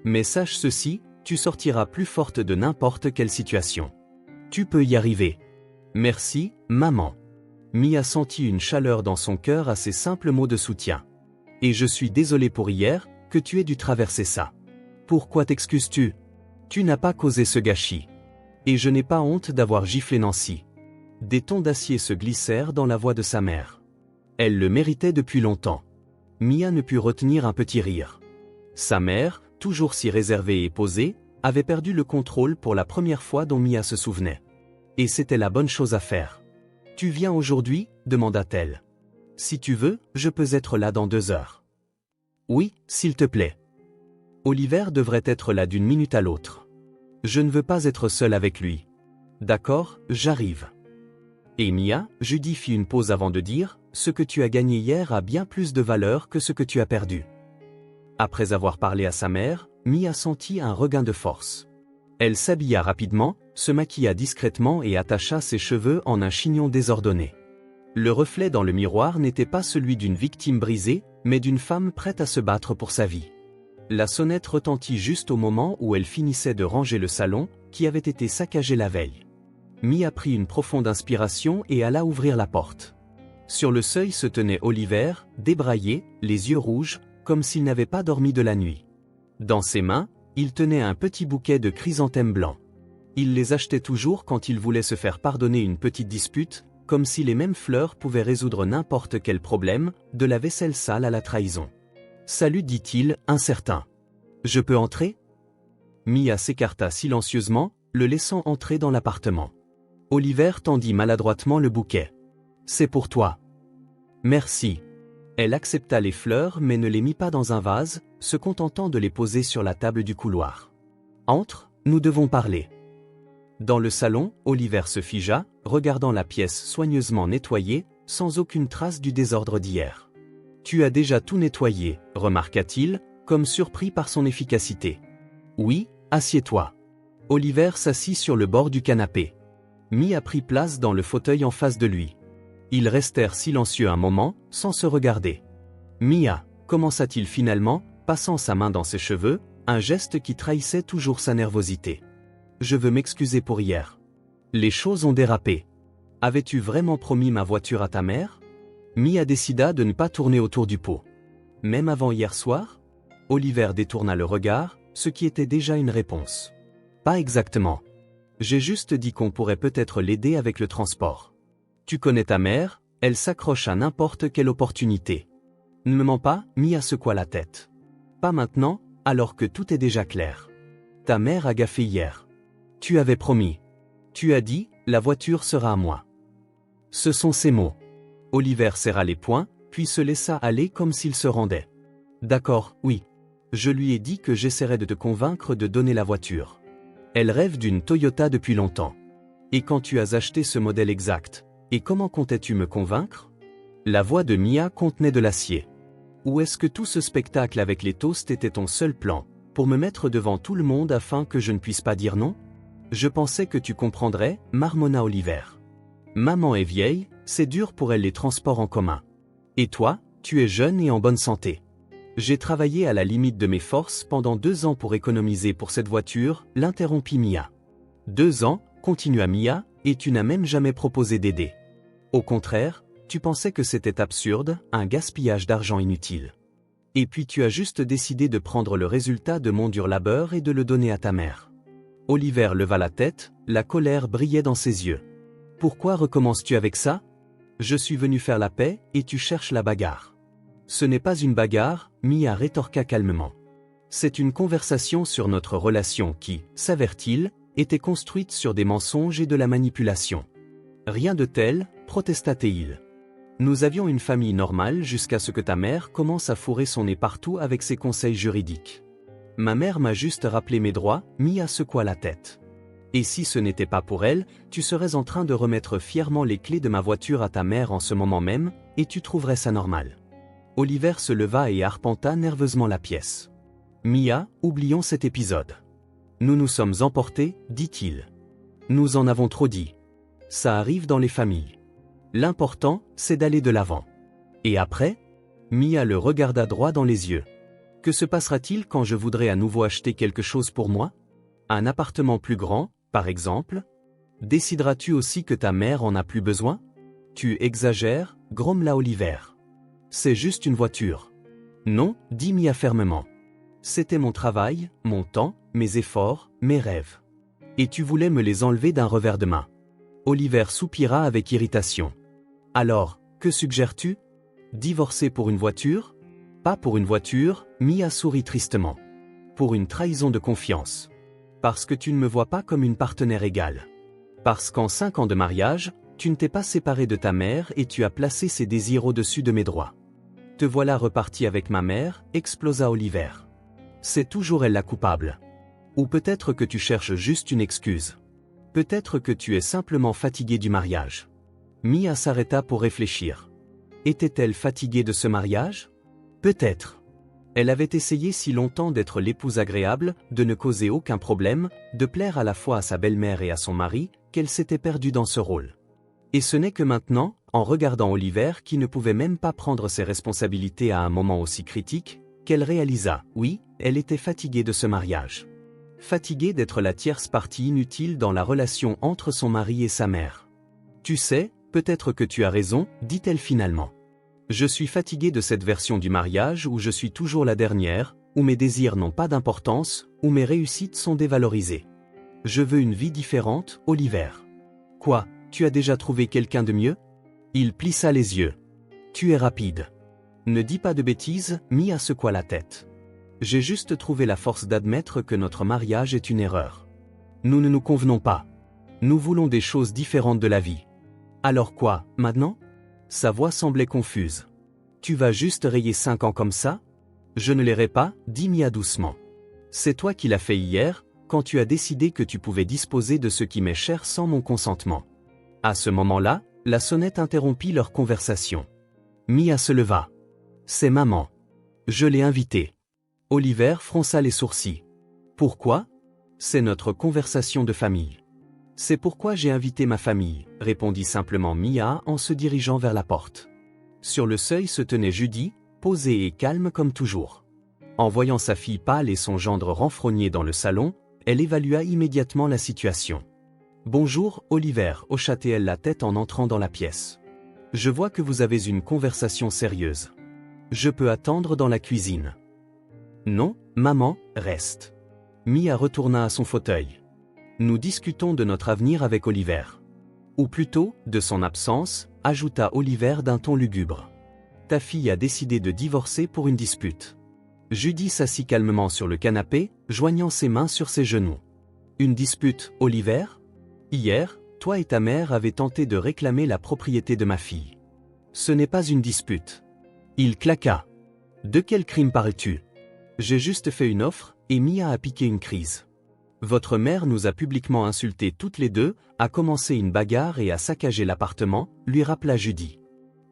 Mais sache ceci, tu sortiras plus forte de n'importe quelle situation. Tu peux y arriver. Merci, maman. » Mia sentit une chaleur dans son cœur à ces simples mots de soutien. « Et je suis désolé pour hier, que tu aies dû traverser ça. Pourquoi t'excuses-tu? Tu n'as pas causé ce gâchis. Et je n'ai pas honte d'avoir giflé Nancy. » Des tons d'acier se glissèrent dans la voix de sa mère. Elle le méritait depuis longtemps. Mia ne put retenir un petit rire. Sa mère, toujours si réservée et posée, avait perdu le contrôle pour la première fois dont Mia se souvenait. Et c'était la bonne chose à faire. « Tu viens aujourd'hui » demanda-t-elle. « Si tu veux, je peux être là dans 2 heures. »« Oui, s'il te plaît. » Oliver devrait être là d'une minute à l'autre. Je ne veux pas être seul avec lui. D'accord, j'arrive. Et Mia, Judy fit une pause avant de dire, ce que tu as gagné hier a bien plus de valeur que ce que tu as perdu. Après avoir parlé à sa mère, Mia sentit un regain de force. Elle s'habilla rapidement, se maquilla discrètement et attacha ses cheveux en un chignon désordonné. Le reflet dans le miroir n'était pas celui d'une victime brisée, mais d'une femme prête à se battre pour sa vie. La sonnette retentit juste au moment où elle finissait de ranger le salon, qui avait été saccagé la veille. Mia prit une profonde inspiration et alla ouvrir la porte. Sur le seuil se tenait Oliver, débraillé, les yeux rouges, comme s'il n'avait pas dormi de la nuit. Dans ses mains, il tenait un petit bouquet de chrysanthèmes blancs. Il les achetait toujours quand il voulait se faire pardonner une petite dispute, comme si les mêmes fleurs pouvaient résoudre n'importe quel problème, de la vaisselle sale à la trahison. « Salut » dit-il, incertain. « Je peux entrer ?» Mia s'écarta silencieusement, le laissant entrer dans l'appartement. Oliver tendit maladroitement le bouquet. « C'est pour toi. »« Merci. » Elle accepta les fleurs mais ne les mit pas dans un vase, se contentant de les poser sur la table du couloir. « Entre, nous devons parler. » Dans le salon, Oliver se figea, regardant la pièce soigneusement nettoyée, sans aucune trace du désordre d'hier. « Tu as déjà tout nettoyé, » remarqua-t-il, comme surpris par son efficacité. « Oui, assieds-toi. » Oliver s'assit sur le bord du canapé. Mia prit place dans le fauteuil en face de lui. Ils restèrent silencieux un moment, sans se regarder. « Mia » commença-t-il finalement, passant sa main dans ses cheveux, un geste qui trahissait toujours sa nervosité. « Je veux m'excuser pour hier. Les choses ont dérapé. Avais-tu vraiment promis ma voiture à ta mère ?» Mia décida de ne pas tourner autour du pot. « Même avant hier soir ?» Oliver détourna le regard, ce qui était déjà une réponse. « Pas exactement. J'ai juste dit qu'on pourrait peut-être l'aider avec le transport. Tu connais ta mère, elle s'accroche à n'importe quelle opportunité. Ne me mens pas » Mia secoua la tête. « Pas maintenant, alors que tout est déjà clair. Ta mère a gaffé hier. Tu avais promis. Tu as dit, la voiture sera à moi. » Ce sont ses mots. Oliver serra les poings, puis se laissa aller comme s'il se rendait. « D'accord, oui. Je lui ai dit que j'essaierais de te convaincre de donner la voiture. Elle rêve d'une Toyota depuis longtemps. Et quand tu as acheté ce modèle exact, et comment comptais-tu me convaincre ?» La voix de Mia contenait de l'acier. « Ou est-ce que tout ce spectacle avec les toasts était ton seul plan, pour me mettre devant tout le monde afin que je ne puisse pas dire non ? Je pensais que tu comprendrais, » marmonna Oliver. « Maman est vieille, c'est dur pour elle les transports en commun. Et toi, tu es jeune et en bonne santé. J'ai travaillé à la limite de mes forces pendant 2 ans pour économiser pour cette voiture, » l'interrompit Mia. « 2 ans, » continua Mia, « et tu n'as même jamais proposé d'aider. Au contraire, tu pensais que c'était absurde, un gaspillage d'argent inutile. Et puis tu as juste décidé de prendre le résultat de mon dur labeur et de le donner à ta mère. » Oliver leva la tête, la colère brillait dans ses yeux. « Pourquoi recommences-tu avec ça ? Je suis venu faire la paix, et tu cherches la bagarre. » « Ce n'est pas une bagarre, » Mia rétorqua calmement. « C'est une conversation sur notre relation qui, s'avère-t-il, était construite sur des mensonges et de la manipulation. »« Rien de tel, » protesta-t-il. « Nous avions une famille normale jusqu'à ce que ta mère commence à fourrer son nez partout avec ses conseils juridiques. Ma mère m'a juste rappelé mes droits, » Mia secoua la tête. « Et si ce n'était pas pour elle, tu serais en train de remettre fièrement les clés de ma voiture à ta mère en ce moment même, et tu trouverais ça normal. » Oliver se leva et arpenta nerveusement la pièce. « Mia, oublions cet épisode. Nous nous sommes emportés, dit-il. Nous en avons trop dit. Ça arrive dans les familles. L'important, c'est d'aller de l'avant. Et après ?» Mia le regarda droit dans les yeux. « Que se passera-t-il quand je voudrais à nouveau acheter quelque chose pour moi ? Un appartement plus grand, par exemple ? Décideras-tu aussi que ta mère en a plus besoin ? Tu exagères, » grommela Oliver. « C'est juste une voiture. » « Non, » dit Mia fermement. « C'était mon travail, mon temps, mes efforts, mes rêves. Et tu voulais me les enlever d'un revers de main. » Oliver soupira avec irritation. « Alors, que suggères-tu ? Divorcer pour une voiture ? Pas pour une voiture, Mia sourit tristement. Pour une trahison de confiance. Parce que tu ne me vois pas comme une partenaire égale. Parce qu'en 5 ans de mariage, tu ne t'es pas séparé de ta mère et tu as placé ses désirs au-dessus de mes droits. Te voilà reparti avec ma mère, explosa Oliver. C'est toujours elle la coupable. Ou peut-être que tu cherches juste une excuse. Peut-être que tu es simplement fatigué du mariage. Mia s'arrêta pour réfléchir. Était-elle fatiguée de ce mariage? Peut-être. Elle avait essayé si longtemps d'être l'épouse agréable, de ne causer aucun problème, de plaire à la fois à sa belle-mère et à son mari, qu'elle s'était perdue dans ce rôle. Et ce n'est que maintenant, en regardant Oliver qui ne pouvait même pas prendre ses responsabilités à un moment aussi critique, qu'elle réalisa, oui, elle était fatiguée de ce mariage. Fatiguée d'être la tierce partie inutile dans la relation entre son mari et sa mère. Tu sais, peut-être que tu as raison, dit-elle finalement. Je suis fatiguée de cette version du mariage où je suis toujours la dernière, où mes désirs n'ont pas d'importance, où mes réussites sont dévalorisées. Je veux une vie différente, Oliver. Quoi, tu as déjà trouvé quelqu'un de mieux? Il plissa les yeux. Tu es rapide. Ne dis pas de bêtises, Mia secoua la tête. J'ai juste trouvé la force d'admettre que notre mariage est une erreur. Nous ne nous convenons pas. Nous voulons des choses différentes de la vie. Alors quoi, maintenant? Sa voix semblait confuse. Tu vas juste rayer 5 ans comme ça? Je ne l'airai pas, dit Mia doucement. C'est toi qui l'as fait hier, quand tu as décidé que tu pouvais disposer de ce qui m'est cher sans mon consentement. À ce moment-là, la sonnette interrompit leur conversation. Mia se leva. C'est maman. Je l'ai invitée. Oliver fronça les sourcils. Pourquoi? C'est notre conversation de famille. C'est pourquoi j'ai invité ma famille, répondit simplement Mia en se dirigeant vers la porte. Sur le seuil se tenait Judy, posée et calme comme toujours. En voyant sa fille pâle et son gendre renfrogné dans le salon, elle évalua immédiatement la situation. Bonjour, Oliver, hocha-t-elle la tête en entrant dans la pièce. Je vois que vous avez une conversation sérieuse. Je peux attendre dans la cuisine. Non, maman, reste. Mia retourna à son fauteuil. Nous discutons de notre avenir avec Oliver. Ou plutôt, de son absence, ajouta Oliver d'un ton lugubre. Ta fille a décidé de divorcer pour une dispute. Judy s'assit calmement sur le canapé, joignant ses mains sur ses genoux. Une dispute, Oliver? Hier, toi et ta mère avez tenté de réclamer la propriété de ma fille. Ce n'est pas une dispute. Il claqua. De quel crime parles-tu? J'ai juste fait une offre, et Mia a piqué une crise. Votre mère nous a publiquement insultés toutes les deux, a commencé une bagarre et a saccagé l'appartement, lui rappela Judy.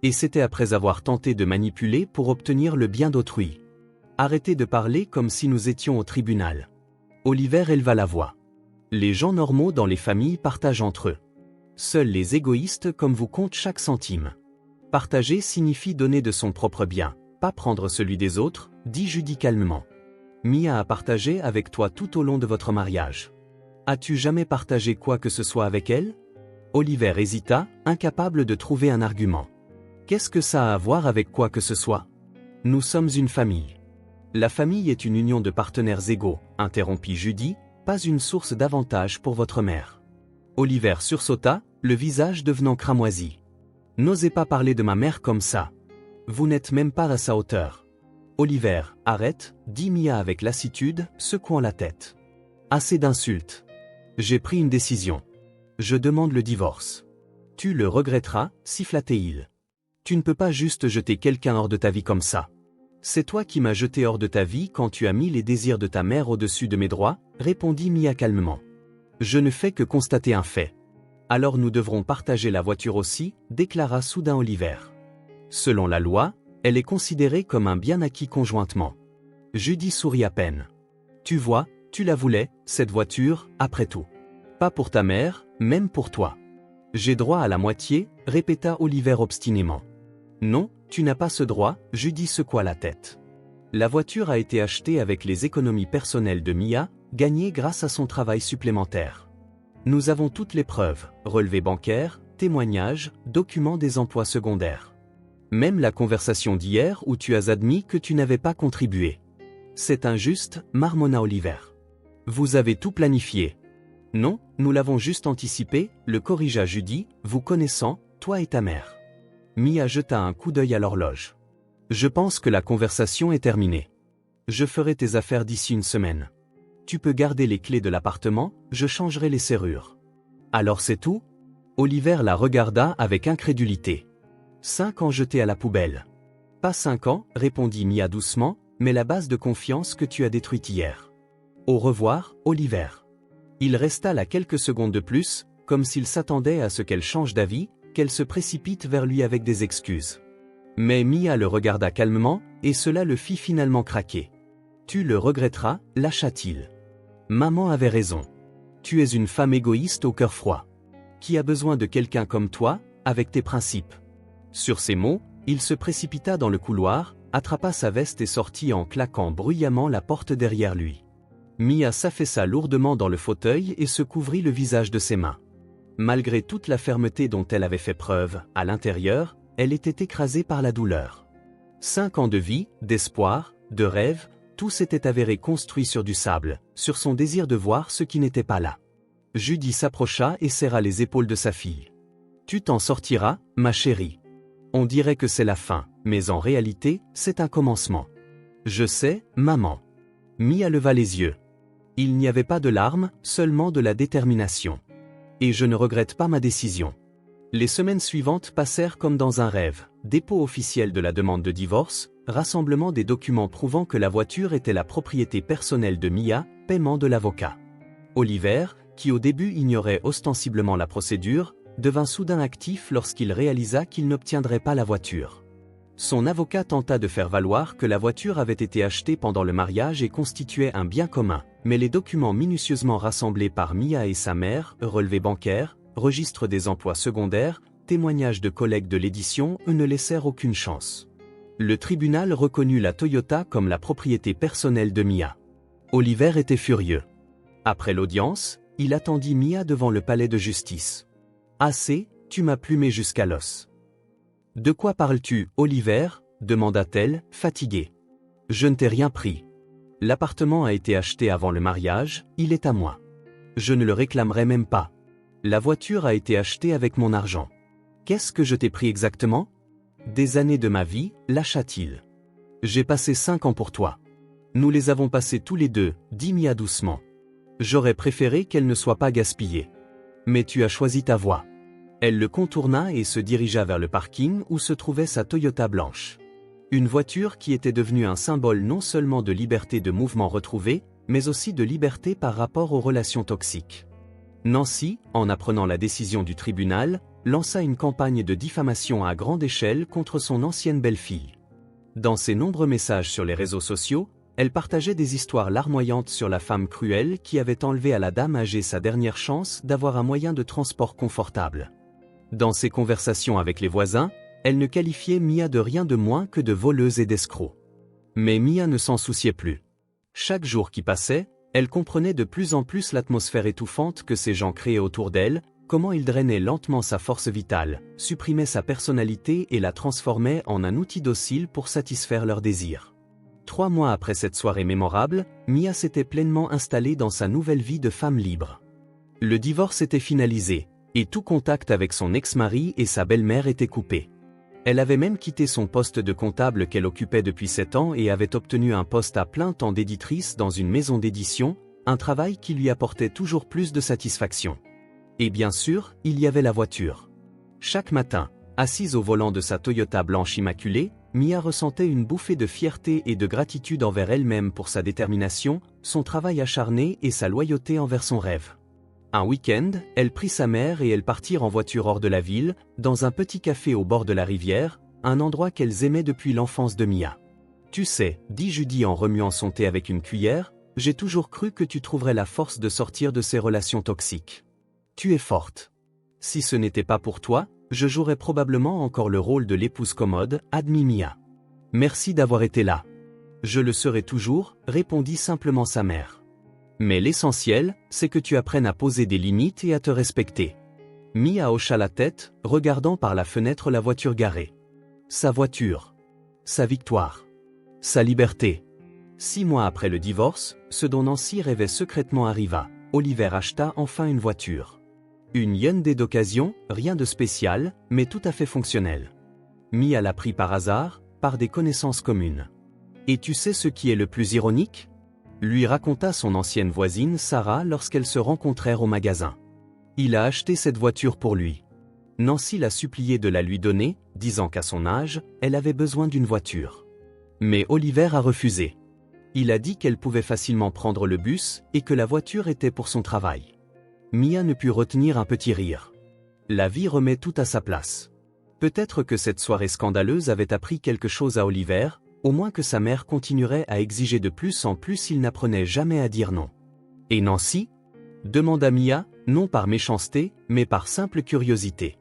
Et c'était après avoir tenté de manipuler pour obtenir le bien d'autrui. Arrêtez de parler comme si nous étions au tribunal. Oliver éleva la voix. Les gens normaux dans les familles partagent entre eux. Seuls les égoïstes comme vous comptent chaque centime. Partager signifie donner de son propre bien, pas prendre celui des autres, dit Judy calmement. Mia a partagé avec toi tout au long de votre mariage. As-tu jamais partagé quoi que ce soit avec elle? Oliver hésita, incapable de trouver un argument. Qu'est-ce que ça a à voir avec quoi que ce soit? Nous sommes une famille. La famille est une union de partenaires égaux, interrompit Judy, pas une source d'avantage pour votre mère. Oliver sursauta, le visage devenant cramoisi. N'osez pas parler de ma mère comme ça. Vous n'êtes même pas à sa hauteur. Oliver, arrête, dit Mia avec lassitude, secouant la tête. Assez d'insultes. J'ai pris une décision. Je demande le divorce. Tu le regretteras, siffla-t-il. Tu ne peux pas juste jeter quelqu'un hors de ta vie comme ça. C'est toi qui m'as jeté hors de ta vie quand tu as mis les désirs de ta mère au-dessus de mes droits, répondit Mia calmement. Je ne fais que constater un fait. Alors nous devrons partager la voiture aussi, déclara soudain Oliver. Selon la loi, elle est considérée comme un bien acquis conjointement. Judy sourit à peine. Tu vois, tu la voulais, cette voiture, après tout. Pas pour ta mère, même pour toi. J'ai droit à la moitié, répéta Oliver obstinément. Non, tu n'as pas ce droit, Judy secoua la tête. La voiture a été achetée avec les économies personnelles de Mia, gagnées grâce à son travail supplémentaire. Nous avons toutes les preuves, relevés bancaires, témoignages, documents des emplois secondaires. Même la conversation d'hier où tu as admis que tu n'avais pas contribué. C'est injuste, marmonna Oliver. Vous avez tout planifié. Non, nous l'avons juste anticipé, le corrigea Judy, vous connaissant, toi et ta mère. Mia jeta un coup d'œil à l'horloge. Je pense que la conversation est terminée. Je ferai tes affaires d'ici une semaine. Tu peux garder les clés de l'appartement, je changerai les serrures. Alors c'est tout? Oliver la regarda avec incrédulité. 5 ans jetés à la poubelle. Pas 5 ans, répondit Mia doucement, mais la base de confiance que tu as détruite hier. Au revoir, Oliver. Il resta là quelques secondes de plus, comme s'il s'attendait à ce qu'elle change d'avis, qu'elle se précipite vers lui avec des excuses. Mais Mia le regarda calmement, et cela le fit finalement craquer. Tu le regretteras, lâcha-t-il. Maman avait raison. Tu es une femme égoïste au cœur froid. Qui a besoin de quelqu'un comme toi, avec tes principes? Sur ces mots, il se précipita dans le couloir, attrapa sa veste et sortit en claquant bruyamment la porte derrière lui. Mia s'affaissa lourdement dans le fauteuil et se couvrit le visage de ses mains. Malgré toute la fermeté dont elle avait fait preuve, à l'intérieur, elle était écrasée par la douleur. 5 ans de vie, d'espoir, de rêve, tout s'était avéré construit sur du sable, sur son désir de voir ce qui n'était pas là. Judy s'approcha et serra les épaules de sa fille. Tu t'en sortiras, ma chérie. On dirait que c'est la fin, mais en réalité, c'est un commencement. Je sais, maman. Mia leva les yeux. Il n'y avait pas de larmes, seulement de la détermination. Et je ne regrette pas ma décision. Les semaines suivantes passèrent comme dans un rêve, dépôt officiel de la demande de divorce, rassemblement des documents prouvant que la voiture était la propriété personnelle de Mia, paiement de l'avocat. Oliver, qui au début ignorait ostensiblement la procédure, devint soudain actif lorsqu'il réalisa qu'il n'obtiendrait pas la voiture. Son avocat tenta de faire valoir que la voiture avait été achetée pendant le mariage et constituait un bien commun, mais les documents minutieusement rassemblés par Mia et sa mère, relevés bancaires, registre des emplois secondaires, témoignages de collègues de l'édition, ne laissèrent aucune chance. Le tribunal reconnut la Toyota comme la propriété personnelle de Mia. Oliver était furieux. Après l'audience, il attendit Mia devant le palais de justice. « Assez, tu m'as plumé jusqu'à l'os. »« De quoi parles-tu, Oliver » demanda-t-elle, fatiguée. « Je ne t'ai rien pris. L'appartement a été acheté avant le mariage, il est à moi. Je ne le réclamerai même pas. La voiture a été achetée avec mon argent. Qu'est-ce que je t'ai pris exactement ? Des années de ma vie, lâcha-t-il. J'ai passé 5 ans pour toi. Nous les avons passés tous les deux, dit Mia doucement. J'aurais préféré qu'elle ne soit pas gaspillée. Mais tu as choisi ta voie. Elle le contourna et se dirigea vers le parking où se trouvait sa Toyota blanche. Une voiture qui était devenue un symbole non seulement de liberté de mouvement retrouvée, mais aussi de liberté par rapport aux relations toxiques. Nancy, en apprenant la décision du tribunal, lança une campagne de diffamation à grande échelle contre son ancienne belle-fille. Dans ses nombreux messages sur les réseaux sociaux, elle partageait des histoires larmoyantes sur la femme cruelle qui avait enlevé à la dame âgée sa dernière chance d'avoir un moyen de transport confortable. Dans ses conversations avec les voisins, elle ne qualifiait Mia de rien de moins que de voleuse et d'escroc. Mais Mia ne s'en souciait plus. Chaque jour qui passait, elle comprenait de plus en plus l'atmosphère étouffante que ces gens créaient autour d'elle, comment ils drainaient lentement sa force vitale, supprimaient sa personnalité et la transformaient en un outil docile pour satisfaire leurs désirs. 3 mois après cette soirée mémorable, Mia s'était pleinement installée dans sa nouvelle vie de femme libre. Le divorce était finalisé, et tout contact avec son ex-mari et sa belle-mère était coupé. Elle avait même quitté son poste de comptable qu'elle occupait depuis 7 ans et avait obtenu un poste à plein temps d'éditrice dans une maison d'édition, un travail qui lui apportait toujours plus de satisfaction. Et bien sûr, il y avait la voiture. Chaque matin, assise au volant de sa Toyota blanche immaculée, Mia ressentait une bouffée de fierté et de gratitude envers elle-même pour sa détermination, son travail acharné et sa loyauté envers son rêve. Un week-end, elle prit sa mère et elles partirent en voiture hors de la ville, dans un petit café au bord de la rivière, un endroit qu'elles aimaient depuis l'enfance de Mia. « Tu sais, dit Judy en remuant son thé avec une cuillère, j'ai toujours cru que tu trouverais la force de sortir de ces relations toxiques. Tu es forte. Si ce n'était pas pour toi, je jouerais probablement encore le rôle de l'épouse commode, admit Mia. Merci d'avoir été là. Je le serai toujours, répondit simplement sa mère. Mais l'essentiel, c'est que tu apprennes à poser des limites et à te respecter. Mia hocha la tête, regardant par la fenêtre la voiture garée. Sa voiture. Sa victoire. Sa liberté. 6 mois après le divorce, ce dont Nancy rêvait secrètement arriva. Oliver acheta enfin une voiture. Une Hyundai d'occasion, rien de spécial, mais tout à fait fonctionnelle. Mia l'a pris par hasard, par des connaissances communes. Et tu sais ce qui est le plus ironique? Lui raconta son ancienne voisine Sarah lorsqu'elles se rencontrèrent au magasin. Il a acheté cette voiture pour lui. Nancy l'a supplié de la lui donner, disant qu'à son âge, elle avait besoin d'une voiture. Mais Oliver a refusé. Il a dit qu'elle pouvait facilement prendre le bus et que la voiture était pour son travail. Mia ne put retenir un petit rire. La vie remet tout à sa place. Peut-être que cette soirée scandaleuse avait appris quelque chose à Oliver, au moins que sa mère continuerait à exiger de plus en plus s'il n'apprenait jamais à dire non. Et Nancy? Demanda Mia, non par méchanceté, mais par simple curiosité.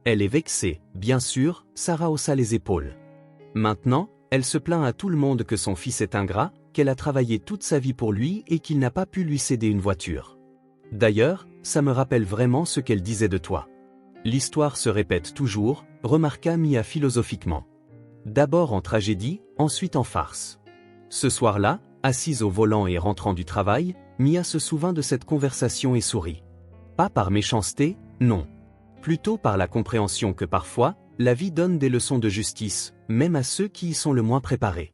Elle est vexée, bien sûr, Sarah haussa les épaules. Maintenant, elle se plaint à tout le monde que son fils est ingrat, qu'elle a travaillé toute sa vie pour lui et qu'il n'a pas pu lui céder une voiture. D'ailleurs, ça me rappelle vraiment ce qu'elle disait de toi. L'histoire se répète toujours, remarqua Mia philosophiquement. D'abord en tragédie, ensuite en farce. Ce soir-là, assise au volant et rentrant du travail, Mia se souvint de cette conversation et sourit. Pas par méchanceté, non. Plutôt par la compréhension que parfois, la vie donne des leçons de justice, même à ceux qui y sont le moins préparés.